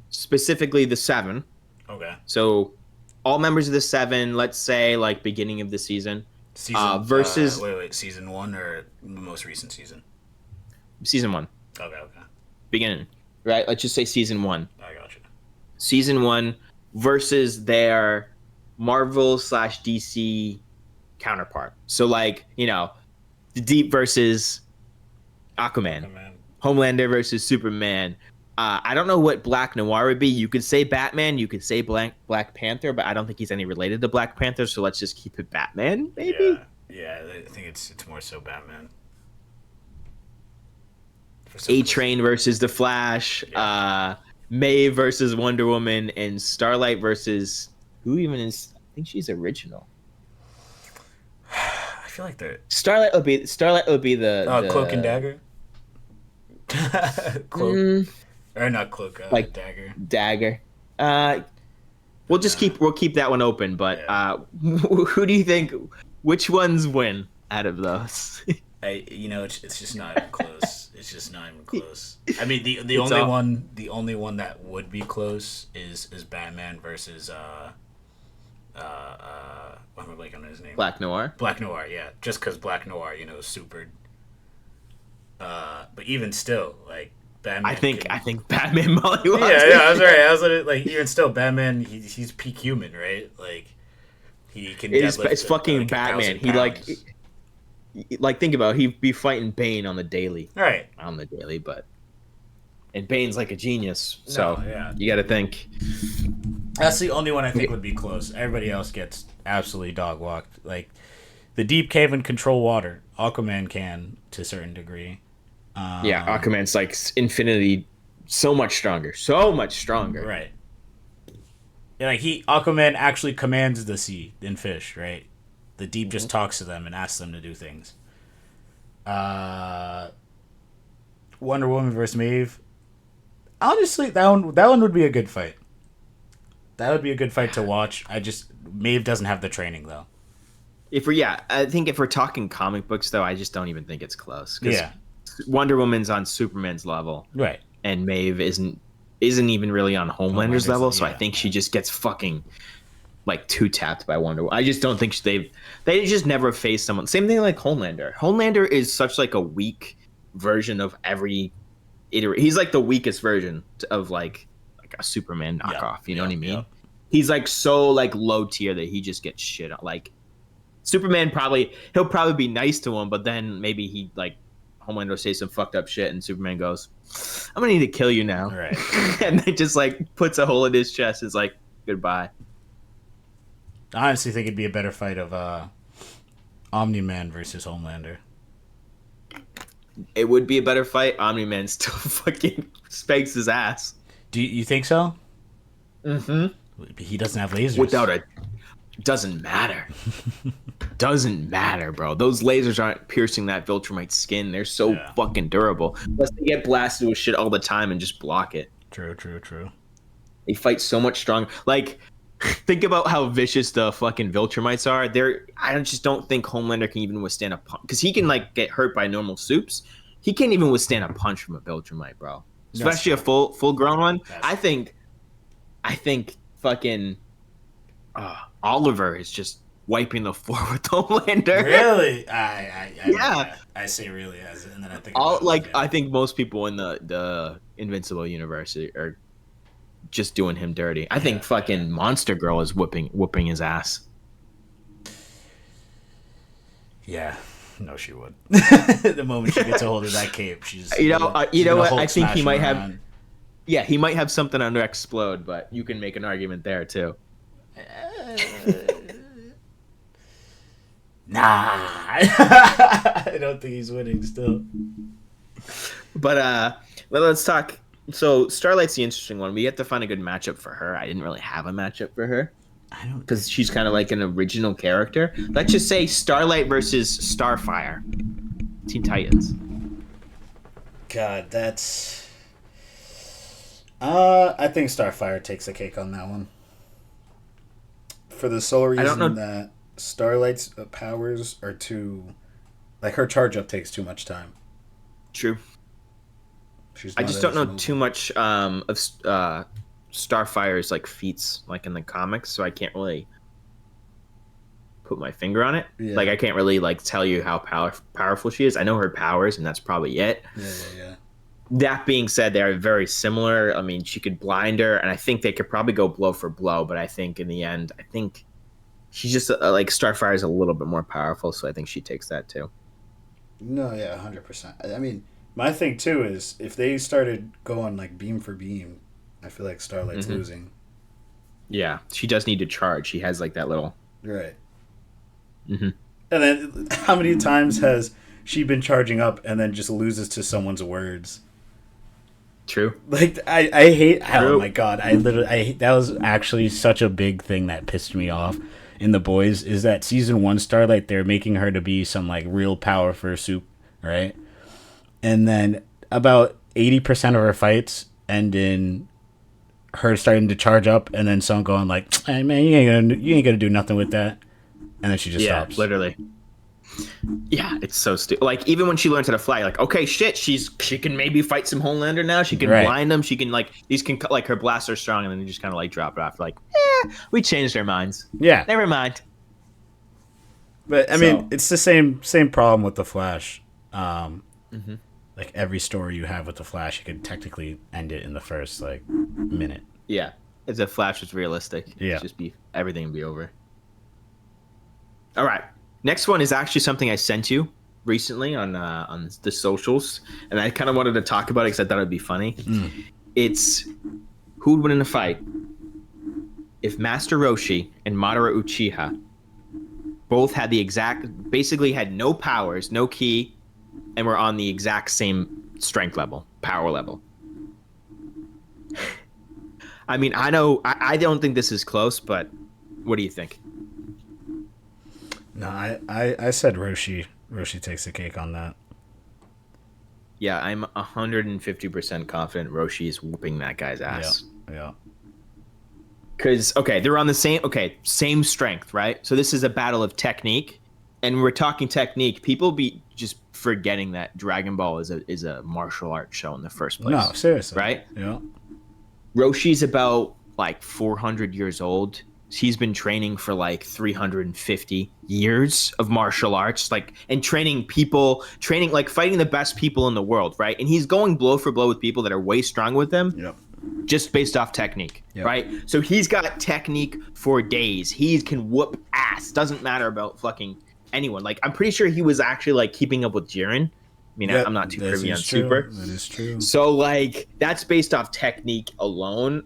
specifically the 7. Okay. So all members of the 7, let's say like beginning of the season, versus wait, season 1 or the most recent season? season 1. Okay. Beginning, right? Let's just say season 1. I gotcha. Season 1 versus their Marvel/DC counterpart. So like, the Deep versus Aquaman. Homelander versus Superman. I don't know what Black Noir would be. You could say Batman, you could say Black Panther, but I don't think he's any related to Black Panther, so let's just keep it Batman, maybe? Yeah, I think it's more so Batman. A-Train versus The Flash, Maeve versus Wonder Woman, and Starlight versus who even is? I think she's original. I feel like they're Starlight would be the Cloak and Dagger. Cloak or not Cloak, like Dagger. We'll keep that one open. But who do you think? Which ones win out of those? It's just not even close. It's just not even close. I mean, the only one that would be close is Batman versus what am I blanking on his name? Black Noir. Black Noir, yeah. Just because Black Noir, is super. But even still, like Batman. I think Batman Molly. Yeah, I was right. I was like, even still, Batman. He's peak human, right? Like he can. It's fucking Batman. He like think about it, he'd be fighting Bane on the daily. Right. On the daily, and Bane's like a genius. So you got to think. That's the only one I think would be close. Everybody else gets absolutely dog walked. Like the Deep can control water. Aquaman can to a certain degree. Aquaman's like infinity, so much stronger. Right. Yeah, like Aquaman actually commands the sea and fish, right? The Deep just talks to them and asks them to do things. Wonder Woman versus Maeve. Honestly, that one would be a good fight. That would be a good fight to watch. Maeve doesn't have the training though. I think if we're talking comic books though, I just don't even think it's close. Yeah. Wonder Woman's on Superman's level, right? And Maeve isn't even really on Homelander's level. So I think she just gets fucking like two tapped by Wonder Woman. I just don't think they just never face someone. Same thing like Homelander. Homelander is such like a weak version of every iteration. He's like the weakest version of like a Superman knockoff. You know what I mean? Yep. He's like so like low tier that he just gets shit on. Like Superman he'll probably be nice to him, but then maybe he like Homelander will say some fucked up shit and Superman goes, I'm gonna need to kill you now. Right. And then just like puts a hole in his chest and is like, goodbye. I honestly think it'd be a better fight of Omni-Man versus Homelander. It would be a better fight. Omni-Man still fucking spanks his ass. Do you think so? Mm-hmm. He doesn't have lasers. Doesn't matter. Doesn't matter, bro. Those lasers aren't piercing that Viltrumite skin. They're so fucking durable. Unless they get blasted with shit all the time and just block it. True. They fight so much stronger. Like, think about how vicious the fucking Viltrumites are. I just don't think Homelander can even withstand a punch. Because he can, like, get hurt by normal soups. He can't even withstand a punch from a Viltrumite, bro. Especially a full-grown one. I think I think fucking Oliver is just wiping the floor with Homelander. Really? Yeah. I say really as it, and then I think All about it like like yeah. I think most people in the Invincible universe are just doing him dirty. I think fucking Monster Girl is whooping his ass. Yeah. No, she would. The moment she gets a hold of that cape, she's You she's know gonna what? I Hulk think he smash him might around. have. Yeah, he might have something under explode, but you can make an argument there too. Nah, I don't think he's winning still. But let's talk. So Starlight's the interesting one. We have to find a good matchup for her. I didn't really have a matchup for her I don't. because she's kind of like an original character. Let's just say Starlight versus Starfire, Teen Titans. God, that's. I think Starfire takes the cake on that one. For the sole I don't know. reason that Starlight's powers are too, like her charge up takes too much time. True. She's I not just don't as know mobile. too much of Starfire's like feats like in the comics, so I can't really put my finger on it. Yeah. Like I can't really like tell you how powerful she is. I know her powers, and that's probably it. Yeah. That being said, they are very similar. I mean, she could blind her, and I think they could probably go blow for blow. But I think in the end, I think she's just like Starfire is a little bit more powerful, so I think she takes that too. No, yeah, 100%. I mean, my thing too is if they started going like beam for beam, I feel like Starlight's losing. Yeah, she does need to charge. She has like that little. Right. Mm-hmm. And then how many times has she been charging up and then just loses to someone's words? True. Like I hate. True. Oh my god! I hate, that was actually such a big thing that pissed me off in The Boys. Is that season 1 Starlight? They're making her to be some like real power for soup, right? And then about 80% of her fights end in her starting to charge up, and then someone going like, "Hey man, you ain't gonna do nothing with that," and then she just stops. Literally. Yeah, it's so stupid. Like even when she learns how to fly, like okay, shit, she can maybe fight some Homelander now. She can blind them. She can like these can like her blasts are strong, and then they just kind of like drop it off. Like, we changed our minds. Yeah, Never mind. but I mean, it's the same problem with the Flash. Like every story you have with the Flash, you could technically end it in the first like minute. Yeah, if the Flash was realistic, Yeah, just be everything would be over. All right. Next one is actually something I sent you recently on the socials, and I kind of wanted to talk about it because I thought it'd be funny. It's who would win in a fight if Master Roshi and Madara Uchiha both had basically had no powers, no ki, and were on the exact same strength level, power level. I mean, I don't think this is close, but what do you think? No, I said Roshi. Roshi takes the cake on that. Yeah, I'm 150% confident Roshi is whooping that guy's ass. Yeah. Because, they're on the same strength, right? So this is a battle of technique. And we're talking technique. People be just forgetting that Dragon Ball is a martial arts show in the first place. No, seriously. Right? Yeah. Roshi's about like 400 years old. He's been training for like 350 years of martial arts, like, and training like fighting the best people in the world, right? And he's going blow for blow with people that are way stronger with him. Yep. Just based off technique, right? So he's got technique for days. He can whoop ass. Doesn't matter about fucking anyone. Like, I'm pretty sure he was actually like keeping up with Jiren. I mean, I'm not too privy on Super. That is true. So like that's based off technique alone.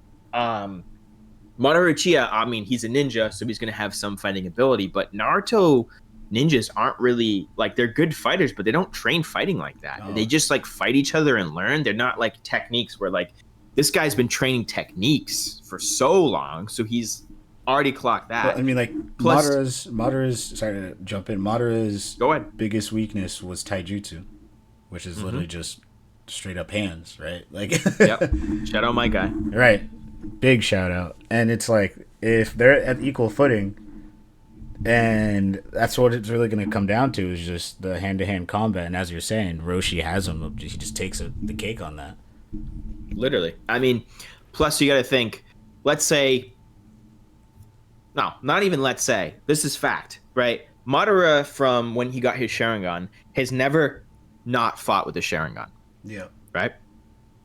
Madara Uchiha, I mean, he's a ninja, so he's going to have some fighting ability. But Naruto ninjas aren't really, like, they're good fighters, but they don't train fighting like that. Oh. They just, like, fight each other and learn. They're not, like, techniques where, like, this guy's been training techniques for so long, so he's already clocked that. Well, I mean, like, Madara's, sorry to jump in, Madara's biggest weakness was taijutsu, which is literally just straight up hands, right? Like, yep. Shout out my guy. Right. Big shout out. And it's like, if they're at equal footing, and that's what it's really going to come down to, is just the hand-to-hand combat. And as you're saying, Roshi has him. He just takes the cake on that. Literally. I mean, plus you got to think, let's say, no, not even let's say, this is fact, right? Madara, from when he got his Sharingan, has never not fought with the Sharingan, Yeah. right?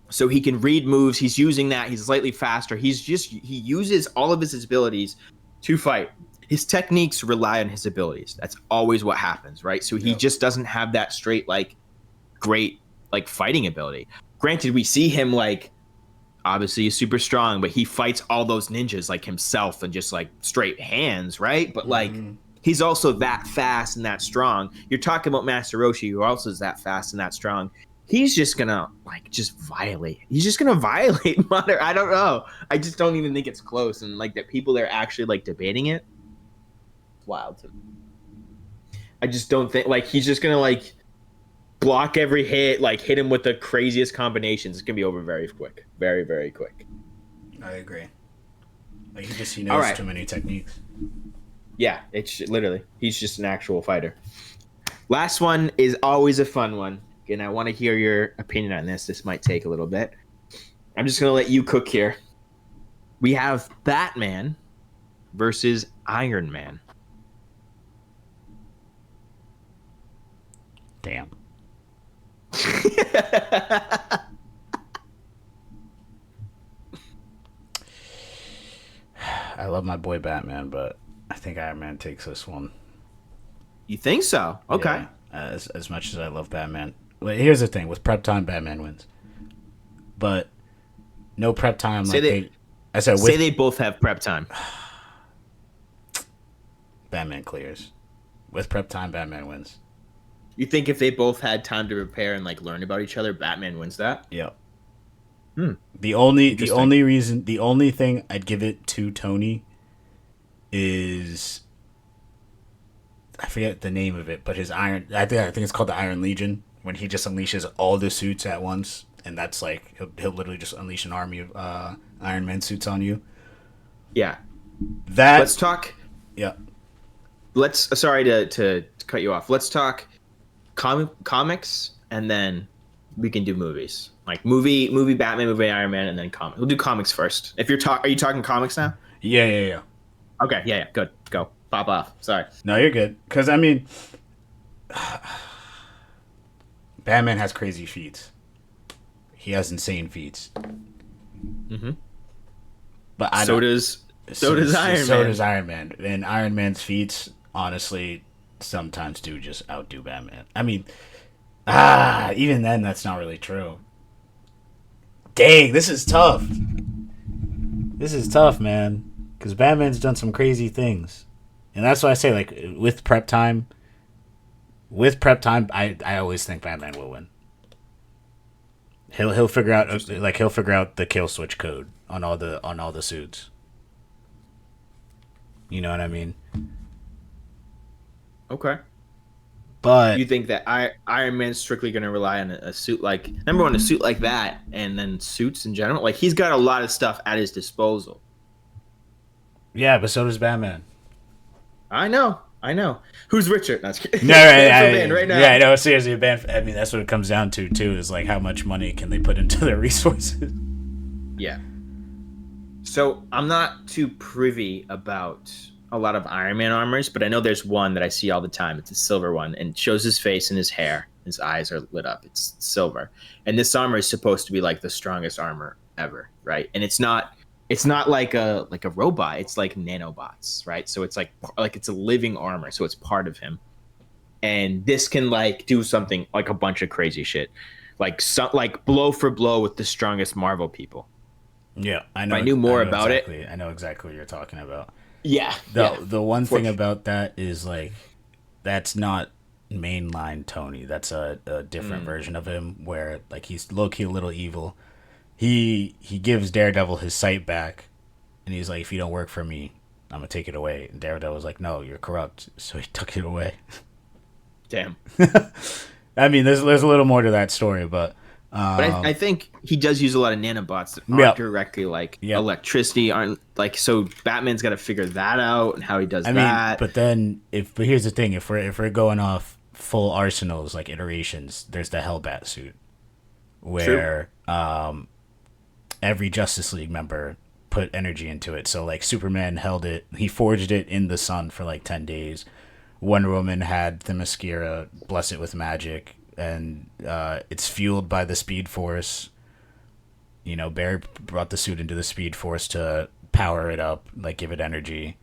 So he can read moves. He's using that. He's slightly faster. He uses all of his abilities to fight. His techniques rely on his abilities. That's always what happens, right? So he Yep. just doesn't have that straight, like, great, like, fighting ability. Granted, we see him, like, obviously he's super strong, but he fights all those ninjas like himself and just like straight hands, right? But like Mm-hmm. he's also that fast and that strong. You're talking about Master Roshi, who also is that fast and that strong. He's just gonna like just violate. He's just gonna violate Mother. I don't know. I just don't even think it's close. And like that people are actually like debating it. It's wild to me. I just don't think like he's just gonna like block every hit, like hit him with the craziest combinations. It's gonna be over very quick, very very quick. I agree. Like he All knows right. too many techniques. Yeah, it's literally he's just an actual fighter. Last one is always a fun one, and I want to hear your opinion on this. This might take a little bit. I'm just gonna let you cook here. We have Batman versus Iron Man. Damn. I love my boy Batman, but I think Iron Man takes this one. You think so? Okay. Yeah, as much as I love Batman. But here's the thing: with prep time, Batman wins. But no prep time. I said, say with they both have prep time. Batman clears. With prep time, Batman wins. You think if they both had time to prepare and like learn about each other, Batman wins that? Yep. Hmm. The only Interesting. reason, the only thing I'd give it to Tony is I forget the name of it, but his iron. I think it's called the Iron Legion, when he just unleashes all the suits at once, and that's like he'll literally just unleash an army of Iron Man suits on you. Yeah. That Let's talk. yeah. Let's. Sorry to cut you off. Let's talk comics, and then we can do movies. Like movie Batman, movie Iron Man, and then comic. We'll do comics first. If you're are you talking comics now? Yeah. Okay, yeah, good. Go. Pop off. Sorry. No, you're good. Because I mean, Batman has crazy feats. He has insane feats. Mm-hmm. But I So don't. does Iron Man. So does Iron Man. And Iron Man's feats, honestly, sometimes do just outdo Batman. I mean, even then, that's not really true. Dang, this is tough. This is tough, man. Because Batman's done some crazy things. And that's why I say, like, with prep time, I always think Batman will win. He'll figure out the kill switch code on all the suits. You know what I mean? Okay. But You think that Iron Man's strictly going to rely on a suit like number one, a suit like that, and then suits in general? Like he's got a lot of stuff at his disposal. yeah, but so does Batman. I know. Who's richer? No, No, right, right now. yeah, no, seriously, a band. I mean, that's what it comes down to too. Is like how much money can they put into their resources? Yeah. So I'm not too privy about a lot of Iron Man armors, but I know there's one that I see all the time. It's a silver one, and it shows his face and his hair. His eyes are lit up. It's silver, and this armor is supposed to be like the strongest armor ever, right? And it's not. It's not like a robot. It's like nanobots, right? So it's like it's a living armor. So it's part of him, and this can like do something like a bunch of crazy shit, like blow for blow with the strongest Marvel people. Yeah, I know. If I knew more I know about exactly, it. I know exactly what you're talking about. Yeah. The one thing about that is like that's not mainline Tony. That's a different version of him where like he's low key a little evil. He gives Daredevil his sight back, and he's like, if you don't work for me, I'm gonna take it away. And Daredevil's like, no, you're corrupt. So he took it away. Damn. I mean, there's a little more to that story, but But I think he does use a lot of nanobots that aren't Yep. directly like Yep. electricity, aren't like so Batman's got to figure that out and how he does I mean, that. but here's the thing: if we're going off full arsenals like iterations, there's the Hellbat suit, where every Justice League member put energy into it. So like Superman he forged it in the sun for like 10 days. Wonder Woman had Themyscira bless it with magic, and it's fueled by the Speed Force. You know, Barry brought the suit into the Speed Force to power it up, like give it energy.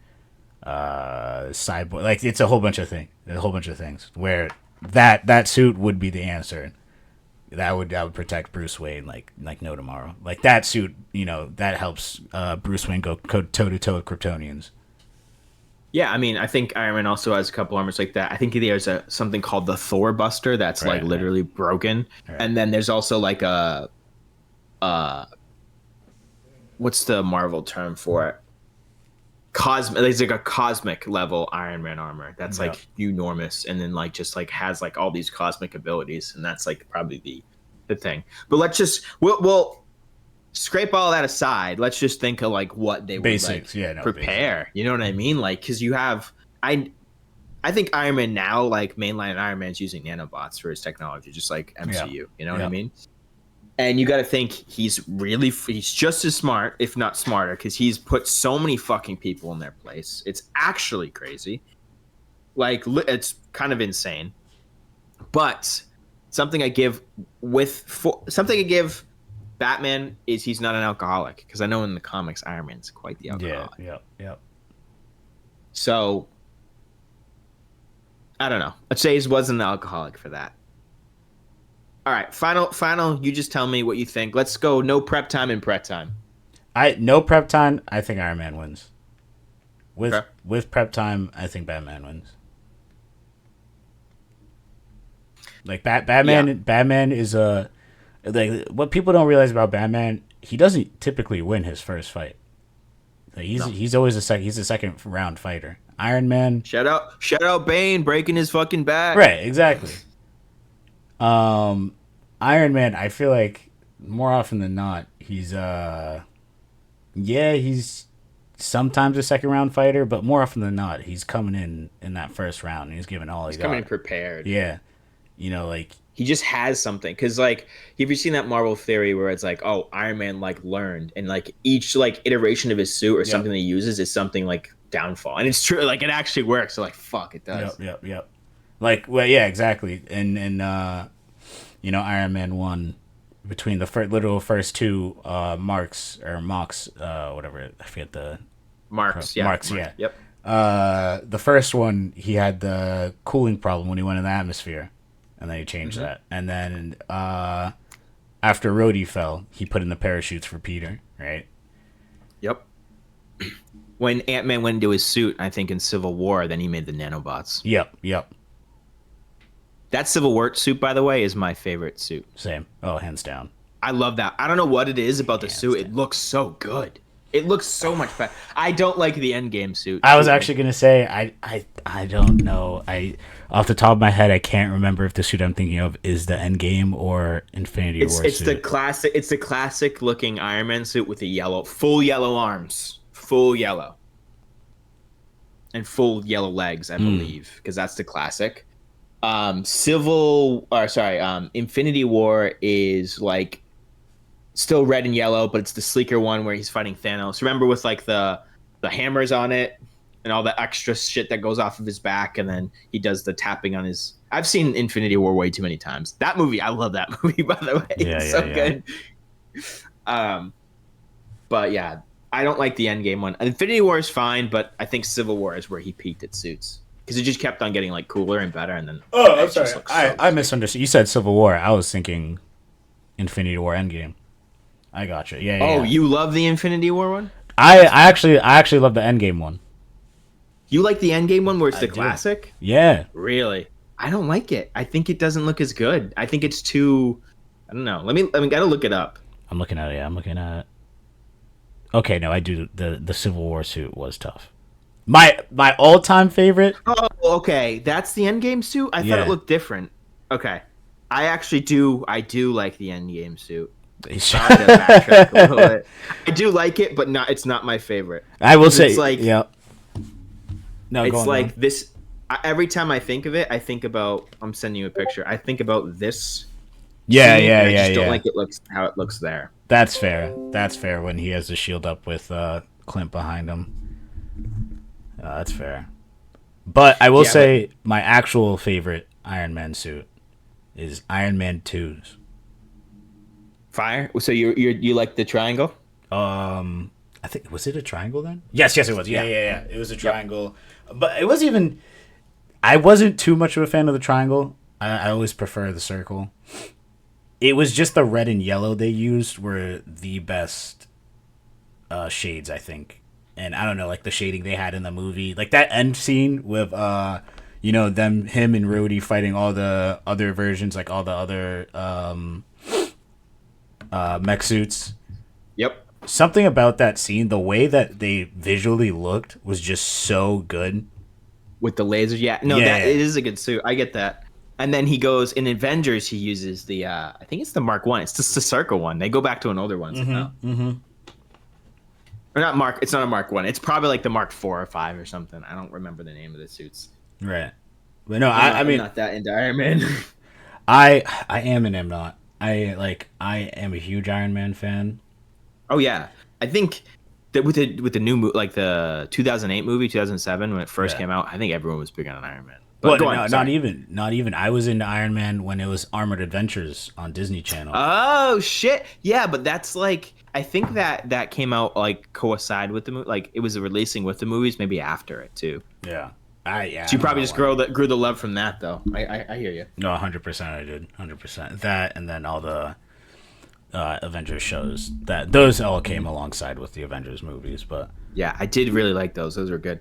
Cyborg, like it's a whole bunch of things where that suit would be the answer. That would protect Bruce Wayne like no tomorrow. Like that suit, you know, that helps Bruce Wayne go toe to toe with Kryptonians. Yeah, I mean, I think Iron Man also has a couple armors like that. I think there's something called the Thor Buster that's like literally broken, and then there's also like a what's the Marvel term for it? There's like a cosmic level Iron Man armor that's like enormous, and then like just like has like all these cosmic abilities, and that's like probably the thing. But we'll scrape all that aside. Let's just think of like what they basics, would like prepare. Basics. You know what I mean? Like, because you have I think Iron Man now, like mainline Iron Man's using nanobots for his technology, just like MCU. You know what I mean? And you got to think he's just as smart, if not smarter, because he's put so many fucking people in their place. It's actually crazy. Like, it's kind of insane. But something I give Batman is he's not an alcoholic, because I know in the comics Iron Man's quite the alcoholic. Yeah. So I don't know. I'd say he wasn't an alcoholic for that. All right, final. You just tell me what you think. Let's go. No prep time and prep time. No prep time. I think Iron Man wins. With prep time, I think Batman wins. Like Batman is like what people don't realize about Batman. He doesn't typically win his first fight. Like he's always he's a second round fighter. Iron Man. Shout out Bane breaking his fucking back. Right. Exactly. Iron Man, I feel like more often than not, he's sometimes a second round fighter, but more often than not, he's coming in that first round and he's giving all he's coming in prepared. Yeah. You know, like he just has something. Cause like, have you seen that Marvel theory where it's like, oh, Iron Man like learned, and like each like iteration of his suit or something that he uses is something like downfall. And it's true, like it actually works. So like, fuck, it does. Yep. Like, well, yeah, exactly. And you know, Iron Man 1, between the first two Marks, whatever, I forget the... Marks, yeah. Yep. The first one, he had the cooling problem when he went in the atmosphere, and then he changed that. And then after Rhodey fell, he put in the parachutes for Peter, right? Yep. When Ant-Man went into his suit, I think in Civil War, then he made the nanobots. Yep. That Civil War suit, by the way, is my favorite suit. Same. Oh, hands down. I love that. I don't know what it is about the suit. It looks so good. It looks so much better. I don't like the Endgame suit. I was actually gonna say I don't know. Off the top of my head, I can't remember if the suit I'm thinking of is the Endgame or Infinity War. It's the classic. It's the classic looking Iron Man suit with the full yellow arms, full yellow, and full yellow legs. I believe, because that's the classic. Infinity War is like still red and yellow, but it's the sleeker one where he's fighting Thanos. Remember, with like the hammers on it and all the extra shit that goes off of his back, and then he does the tapping on his... I've seen Infinity War way too many times. That movie, I love that movie, by the way. It's so good. But yeah, I don't like the Endgame one. Infinity War is fine, but I think Civil War is where he peaked at suits. Because it just kept on getting like cooler and better, and then... Oh, I'm sorry. I misunderstood. You said Civil War. I was thinking Infinity War Endgame. I gotcha. Yeah. You love the Infinity War one? I actually love the Endgame one. You like the Endgame one where it's the classic? Yeah. Really? I don't like it. I think it doesn't look as good. I think it's too... I don't know. Let me gotta look it up. I'm looking at it. Yeah, I'm looking at it. Okay, no, I do. The Civil War suit was tough. My all-time favorite. Oh, okay. That's the Endgame suit? I thought it looked different. Okay. I actually do. I do like the Endgame suit. Sorry to backtrack a little bit. I do like it, but it's not my favorite. I will say, it's like, yeah. No, it's like this. Every time I think of it, I think about... I'm sending you a picture. I think about this Yeah, seeing it, yeah, and I yeah, just don't yeah. like it looks how it looks there. That's fair. That's fair when he has the shield up with Clint behind him. That's fair. But I will Yeah, but say my actual favorite Iron Man suit is Iron Man 2's. fire. So you like the triangle? I think was it a triangle then? Yes, yes, it was. Yeah, Yeah. yeah, yeah. It was a Yep. triangle, but it wasn't even. I wasn't too much of a fan of the triangle. I always prefer the circle. It was just the red and yellow they used were the best shades, I think. And I don't know, like the shading they had in the movie, like that end scene with him and Rhodey fighting all the other versions, like all the other mech suits. Yep. Something about that scene, the way that they visually looked was just so good. With the lasers, yeah. No, Yeah, that yeah. it is a good suit. I get that. And then he goes in Avengers. He uses the I think it's the Mark One. It's just the circle one. They go back to an older one somehow. Or not Mark. It's not a Mark One. It's probably like the Mark Four or Five or something. I don't remember the name of the suits. Right. But no, I'm I not. I'm mean, not that into Iron Man. I am and am not. I am a huge Iron Man fan. Oh yeah, I think that with the new like the 2008 movie, 2007 when it first Yeah. came out, I think everyone was big on Iron Man. Well, But go on. no, not Sorry. even, not even. I was into Iron Man when it was Armored Adventures on Disney Channel. Oh shit! Yeah, but that's like I think that came out like coincide with the movie. Like it was releasing with the movies, maybe after it too. Yeah, yeah. So I you don't probably know just why. grew the love from that though. I hear you. No, 100%. I did 100%. That and then all the Avengers shows. Those all came alongside with the Avengers movies, but Yeah, I did really like those. Those were good.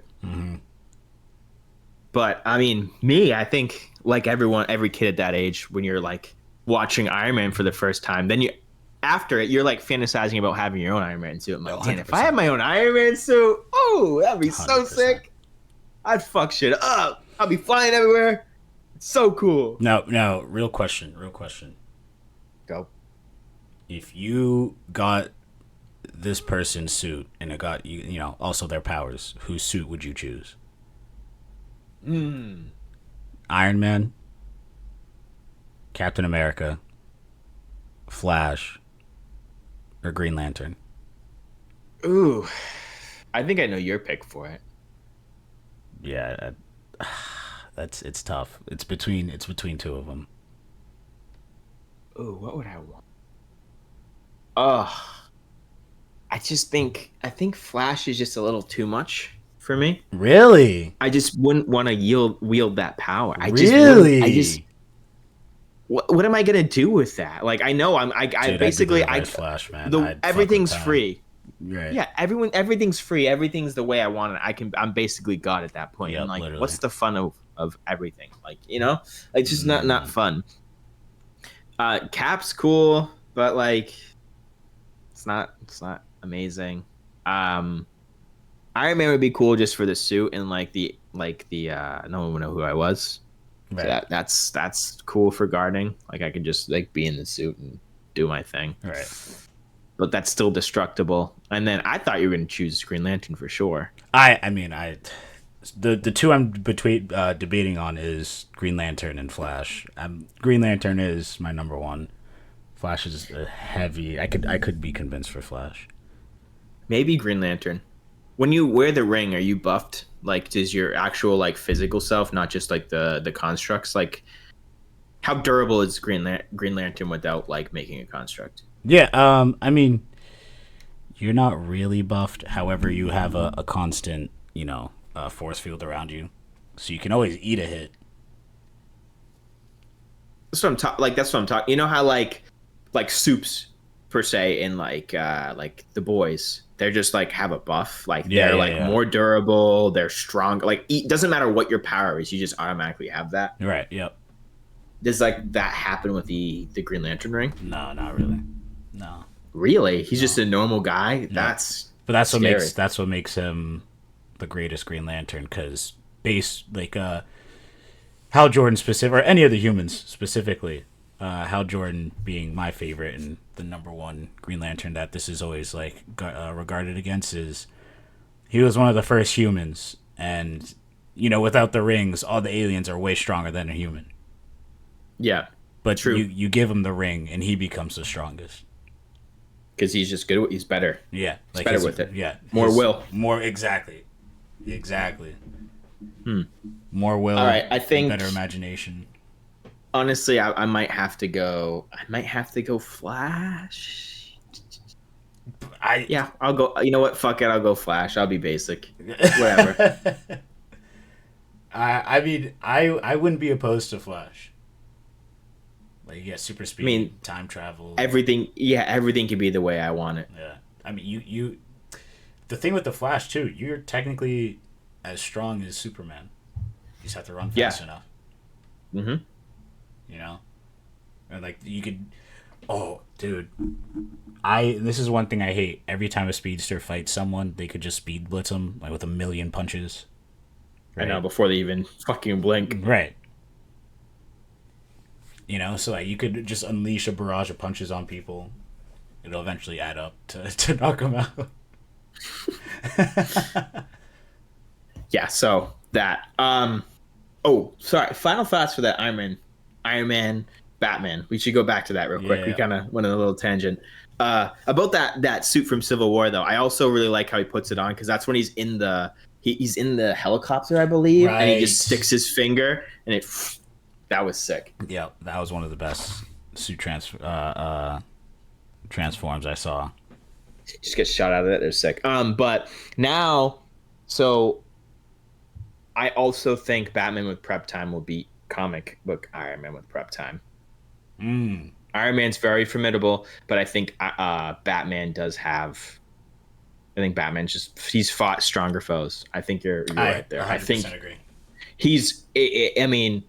But I mean, me, I think like everyone, every kid at that age, when you're like watching Iron Man for the first time, then you after it, you're like fantasizing about having your own Iron Man suit. I'm like, damn, if I had my own Iron Man suit, oh, that'd be so 100%. sick. I'd fuck shit up. I'd be flying everywhere. It's so cool. No. Real question. Go. If you got this person's suit and it got also their powers, whose suit would you choose? Iron Man, Captain America, Flash, or Green Lantern? Ooh, I think I know your pick for it. Yeah, it's tough. It's between two of them. Ooh, what would I want? Oh, I think Flash is just a little too much for me. Really? I just wouldn't want to wield that power. I just Really? wouldn't. I just what am I gonna do with that? Like I know I Dude, basically I'd be the Flash, man. the I'd fuck everything's with time. free. Right. Yeah, everything's free. Everything's the way I want it. I'm basically God at that point. Yep, And like, literally. what's the fun of everything? Like like it's just not fun. Cap's cool, but like it's not amazing. Iron Man would be cool just for the suit and like the no one would know who I was. Right. So that's cool for guarding. Like I could just like be in the suit and do my thing. Right. But that's still destructible. And then I thought you were gonna choose Green Lantern for sure. I mean, the two I'm between debating on is Green Lantern and Flash. Green Lantern is my number one. Flash is a heavy. I could be convinced for Flash. Maybe Green Lantern. When you wear the ring, are you buffed? Like, does your actual like physical self, not just like the constructs? Like, how durable is Green Lantern without like making a construct? Yeah. I mean, you're not really buffed. However, you have a constant, force field around you, so you can always eat a hit. That's what I'm talking. Like, that's what I'm talking. You know how like soups per se in like the boys, they're just like have a buff. Like they're like more durable. They're strong. Like doesn't matter what your power is, you just automatically have that. Right. Yep. Does like that happen with the Green Lantern ring? No, not really. No. Really? He's just a normal guy? No. That's But scary. what makes him the greatest Green Lantern, because Hal Jordan specific, or any of the humans specifically, Hal Jordan being my favorite and the number one Green Lantern that this is always like regarded against, is he was one of the first humans, and without the rings, all the aliens are way stronger than a human. Yeah. But True. you give him the ring and he becomes the strongest. Because he's just good. He's better. Yeah, He's better with it. Yeah, More will. More exactly. Hmm. More will. All right, I and think better imagination. honestly, I might have to go. I might have to go Flash. Yeah, I'll go. You know what? Fuck it. I'll go Flash. I'll be basic. Whatever. I mean, I wouldn't be opposed to Flash. Like, yeah, super speed, I mean, time travel, everything. Yeah, everything can be the way I want it. yeah. I mean, you. The thing with the Flash too, you're technically as strong as Superman. You just have to run Yeah. fast enough. Mm-hmm. You know, and like you could. Oh, dude. This is one thing I hate. Every time a speedster fights someone, they could just speed blitz them like with a million punches. Right? I know before they even fucking blink. Right. You know, so like you could just unleash a barrage of punches on people. It'll eventually add up to knock them out. Yeah. So that. Oh, sorry. Final thoughts for that Iron Man, Batman. We should go back to that real quick. Yeah. We kind of went on a little tangent. About that suit from Civil War though, I also really like how he puts it on because that's when he's in the he's in the helicopter, I believe, and he just sticks his finger and that was sick. Yeah, that was one of the best suit transforms I saw. Just get shot out of it. They're sick. But now, so I also think Batman with prep time will beat comic book Iron Man with prep time. Iron Man's very formidable, but I think Batman does have. I think Batman's he's fought stronger foes. I think you're right there. I think agree. He's. I mean,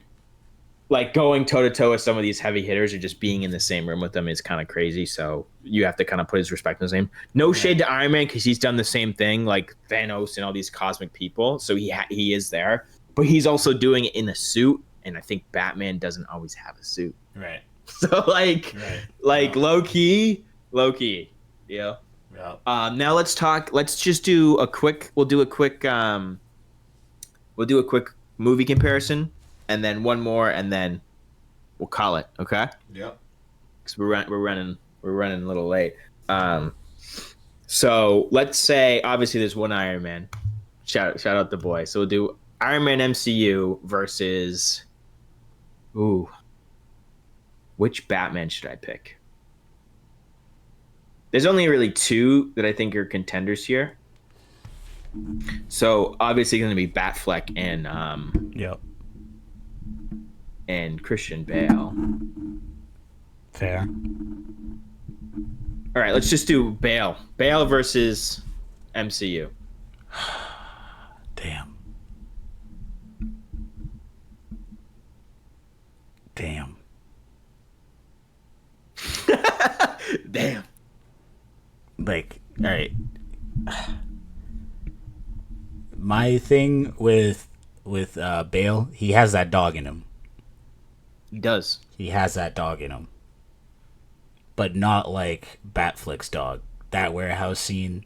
like going toe to toe with some of these heavy hitters or just being in the same room with them is kind of crazy. So you have to kind of put his respect in his name. No shade to Iron Man because he's done the same thing, like Thanos and all these cosmic people. So he is there, but he's also doing it in a suit. And I think Batman doesn't always have a suit. Right. So low key, yeah. Yeah. Now let's talk. Let's just do a quick. We'll do a quick movie comparison, and then one more, and then we'll call it. Okay. Yep. Because we're running a little late. So let's say obviously there's one Iron Man. Shout out the boy. So we'll do Iron Man MCU versus. Ooh. Which Batman should I pick? There's only really two that I think are contenders here. So obviously going to be Batfleck and Christian Bale. Fair. All right, let's just do Bale. Bale versus MCU. Damn. Damn. Like, all right. My thing with Bale, he has that dog in him. He does. He has that dog in him. But not like Batfleck's dog. That warehouse scene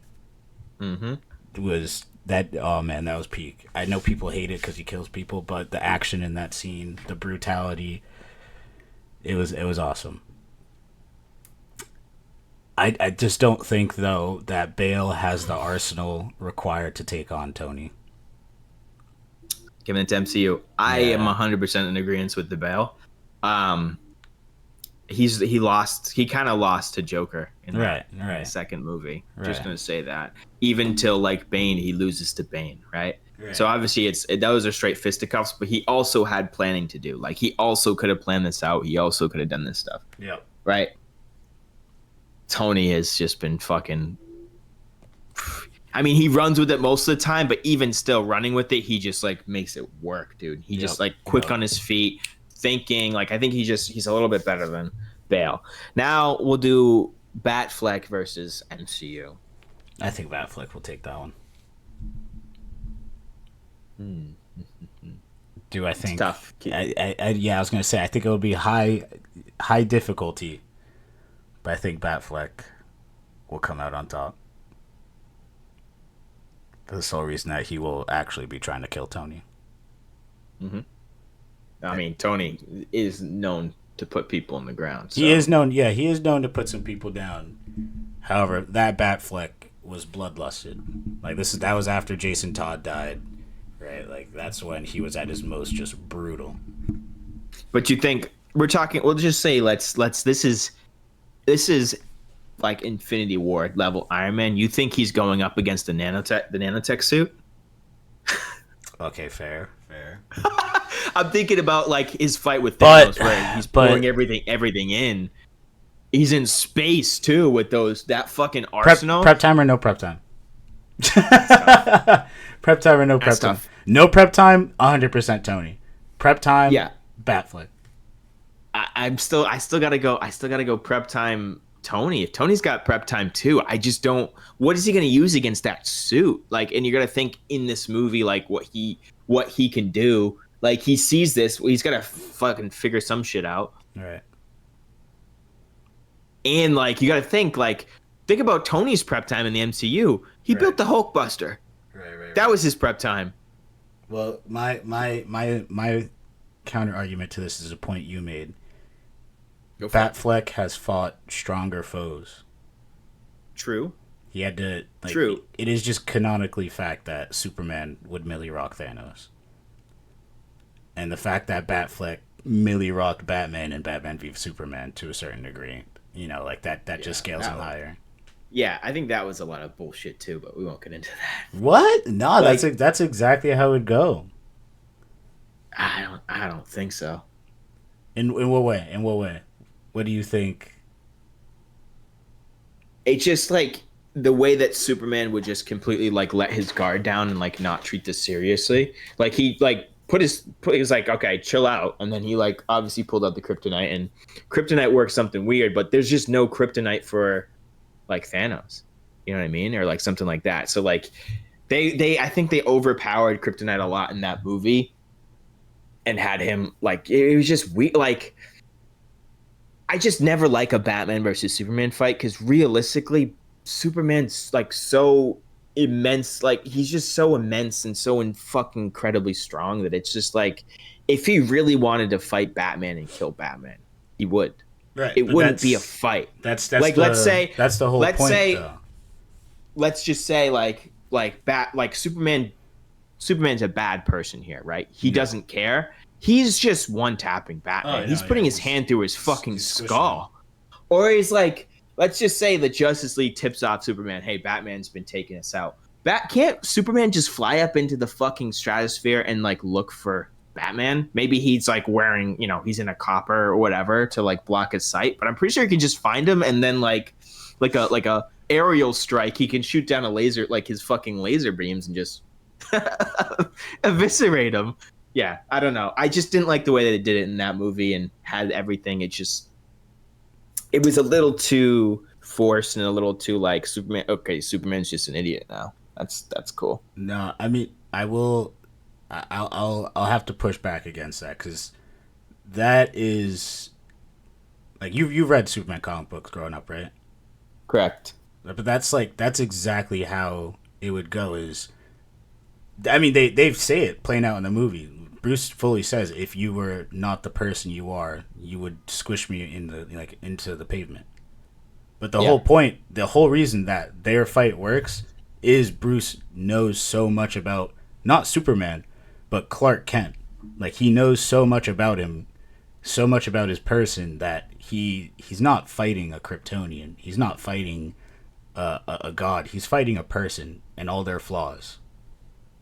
was that. Oh man, that was peak. I know people hate it because he kills people, but the action in that scene, the brutality, it was awesome. I just don't think though that Bale has the arsenal required to take on Tony. Giving it to MCU. I am 100% in agreement with the Bale. He kind of lost to Joker in the second movie. Just gonna say that. Even till like Bane, he loses to Bane, right? So obviously those are straight fisticuffs, but he also had planning to do. Like he also could have planned this out. He also could have done this stuff. Yep. Right. Tony has just been fucking. I mean, he runs with it most of the time, but even still running with it, he just like makes it work, dude. He just like quick on his feet, thinking. Like I think he's a little bit better than Bale. Now we'll do Batfleck versus MCU. I think Batfleck will take that one. Do I think? It's tough. I was gonna say I think it will be high difficulty, but I think Batfleck will come out on top. For the sole reason that he will actually be trying to kill Tony. I mean, Tony is known to put people on the ground. So. He is known. Yeah, he is known to put some people down. However, that bat flick was bloodlusted. Like that was after Jason Todd died, right? Like that's when he was at his most just brutal. But you think we're talking? We'll just say let's. This is like Infinity War level Iron Man. You think he's going up against the nanotech suit? Okay, fair. I'm thinking about like his fight with Thanos, where he's pouring everything in. He's in space too with that fucking arsenal. Prep time or no prep time? Prep time or no prep time? No prep time. 100% Tony. Prep time. Yeah. Bat flick. I still gotta go. I still gotta go prep time. Tony. If Tony's got prep time too, I just don't. What is he gonna use against that suit? Like, and you're gonna think in this movie like what he can do. Like he sees this, he's gotta fucking figure some shit out. All right. And like you gotta think about Tony's prep time in the MCU. He built the Hulkbuster. Right. That was his prep time. Well, my counter argument to this is a point you made. Batfleck has fought stronger foes. True. He had to. True. It is just canonically fact that Superman would Millie Rock Thanos, and the fact that Batfleck Millie rocked Batman and Batman v Superman to a certain degree. Like that just scales him higher. Yeah, I think that was a lot of bullshit too, but we won't get into that. What? No, that's exactly how it'd go. I don't think so. In what way? In what way? What do you think? It's just like the way that Superman would just completely like let his guard down and like not treat this seriously. Like he like he was like, okay, chill out, and then he like obviously pulled out the kryptonite, and kryptonite works something weird, but there's just no kryptonite for like Thanos. You know what I mean? Or like something like that. So like I think they overpowered kryptonite a lot in that movie and had him like it was just weird. Like I just never like a Batman versus Superman fight because realistically, Superman's like so immense. Like he's just so immense and so fucking incredibly strong that it's just like if he really wanted to fight Batman and kill Batman, he would. Right. It wouldn't be a fight. That's like let's the whole point. Let's just say like Superman's a bad person here, right? He doesn't care. He's just one tapping Batman. He's putting his hand through his fucking skull. Or he's like, let's just say the Justice League tips off Superman, hey, Batman's been taking us out. Can't Superman just fly up into the fucking stratosphere and like look for Batman? Maybe he's like wearing, he's in a copper or whatever to like block his sight. But I'm pretty sure he can just find him and then like a aerial strike, he can shoot down a laser, like his fucking laser beams and just eviscerate him. Yeah, I don't know. I just didn't like the way that it did it in that movie and had everything. It was a little too forced and a little too like Superman. Okay, Superman's just an idiot now. That's cool. No, I mean I'll have to push back against that because that is like you've read Superman comic books growing up, right? Correct. But that's exactly how it would go. They say it playing out in the movie. Bruce fully says, if you were not the person you are, you would squish me into the pavement. But the whole point, the whole reason that their fight works is Bruce knows so much about not Superman, but Clark Kent. Like he knows so much about him, so much about his person that he's not fighting a Kryptonian. He's not fighting a god. He's fighting a person and all their flaws.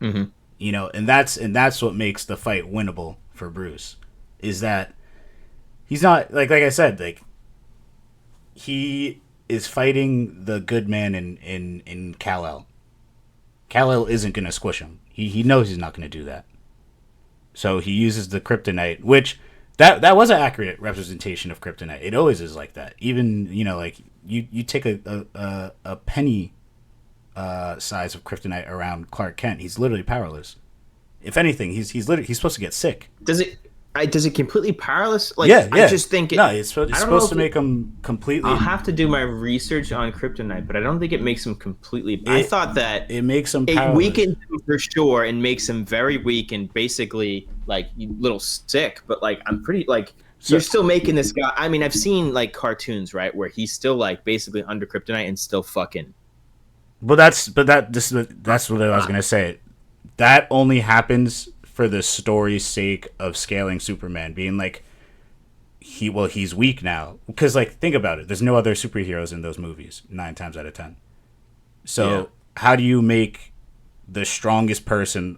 Mm-hmm. And that's what makes the fight winnable for Bruce, is that he's not like I said, like he is fighting the good man in Kal-El. Kal-El isn't gonna squish him. He knows he's not gonna do that. So he uses the kryptonite, which that was an accurate representation of kryptonite. It always is like that. Even like you take a penny size of kryptonite around Clark Kent, he's literally powerless. If anything, he's supposed to get sick. Does it completely powerless? Like, yeah. I just think it's supposed to make him completely. I'll have to do my research on kryptonite, but I don't think it makes him completely. I thought that it makes him powerless. It weakens him for sure and makes him very weak and basically like a little sick. But like I'm pretty like So, you're still making this guy. I mean, I've seen like cartoons, right, where he's still like basically under kryptonite and still fucking. that's what I was gonna say. That only happens for the story's sake of scaling Superman, being like he's weak now because like think about it. There's no other superheroes in those movies 9 times out of 10. So Yeah. how do you make the strongest person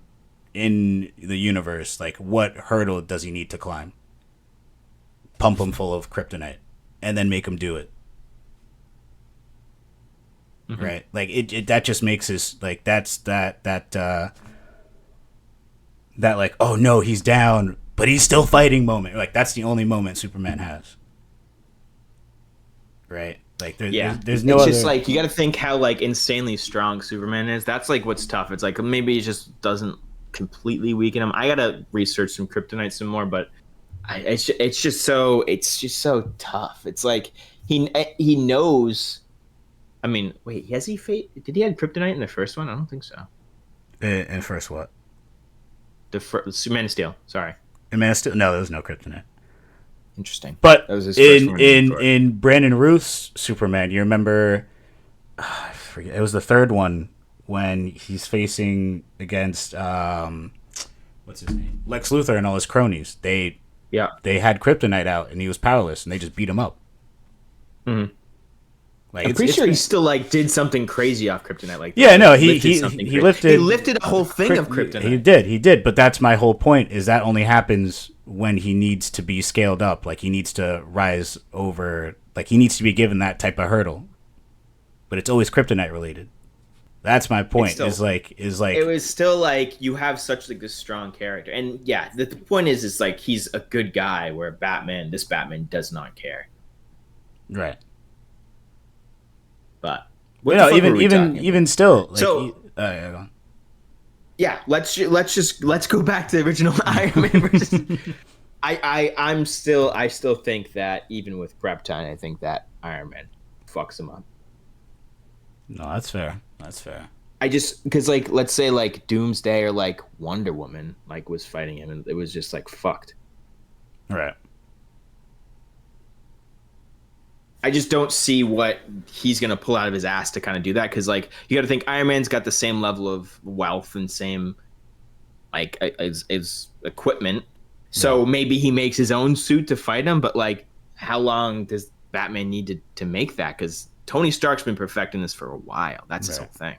in the universe, like what hurdle does he need to climb? Pump him full of kryptonite and then make him do it. Mm-hmm. Right? Like it that just makes his like that like, oh no, he's down, but he's still fighting moment. Like that's the only moment Superman has. Right? Like there's no it's other. Just like you got to think how like insanely strong Superman is. That's like what's tough. It's like maybe he just doesn't completely weaken him. I gotta research some kryptonite some more, but it's just so tough. It's like he knows. I mean, wait, has he did he have kryptonite in the first one? I don't think so. In first what? The Man of Steel. Sorry. In Man of Steel, no, there was no kryptonite. Interesting. But that was his first one in Brandon Routh's Superman, you remember? I forget. It was the third one when he's facing against what's his name, Lex Luthor and all his cronies. They had kryptonite out and he was powerless and they just beat him up. Mm-hmm. Like, I'm pretty sure he still like did something crazy off kryptonite. Like he lifted a whole thing of kryptonite. He did. But that's my whole point. Is that only happens when he needs to be scaled up. Like he needs to rise over. Like he needs to be given that type of hurdle. But it's always kryptonite related. That's my point. Still, is like it was still like you have such like this strong character, and yeah, the point is like he's a good guy. Where this Batman does not care. Right. But even still, like, so yeah, let's go back to the original Iron Man. Versus, I still think that even with Krypton, I think that Iron Man fucks him up. No, that's fair. I just because like let's say like Doomsday or like Wonder Woman like was fighting him and it was just like fucked. Right. I just don't see what he's going to pull out of his ass to kind of do that. Cause like, you got to think Iron Man's got the same level of wealth and same like as equipment. So maybe he makes his own suit to fight him. But like, how long does Batman need to make that? Cause Tony Stark's been perfecting this for a while. That's his whole thing.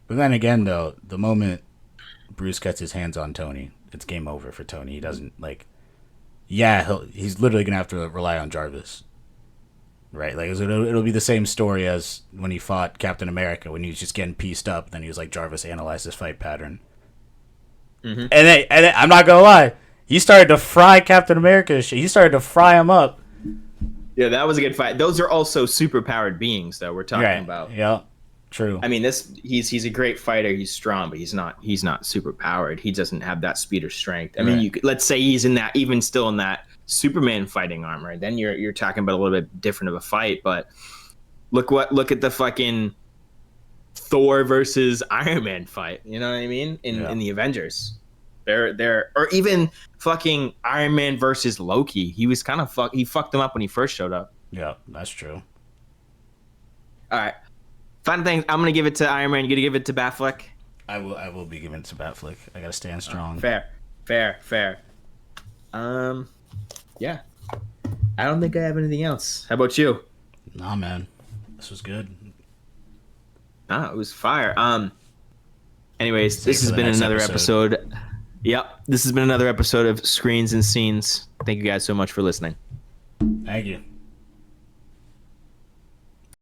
But then again though, the moment Bruce gets his hands on Tony, it's game over for Tony. He doesn't like, he's literally gonna have to rely on Jarvis, right? Like it'll be the same story as when he fought Captain America when he was just getting pieced up. Then he was like, Jarvis analyzed his fight pattern, and then I'm not gonna lie, he started to fry Captain America. He started to fry him up. Yeah, that was a good fight. Those are also super powered beings, though. We're talking about. Yeah, true. I mean, he's a great fighter. He's strong, but he's not super powered. He doesn't have that speed or strength. I mean, let's say he's still in that Superman fighting armor. Then you're talking about a little bit different of a fight. But look at the fucking Thor versus Iron Man fight. You know what I mean? In the Avengers, they're or even fucking Iron Man versus Loki. He was kind of he fucked them up when he first showed up. Yeah, that's true. All right. Final thing, I'm gonna give it to Iron Man. You gonna give it to Batfleck? I will be giving it to Batfleck. I gotta stand strong. Fair. Yeah. I don't think I have anything else. How about you? Nah, man. This was good. Nah, it was fire. Anyways, this has been another episode. Yep. This has been another episode of Screens and Scenes. Thank you guys so much for listening. Thank you.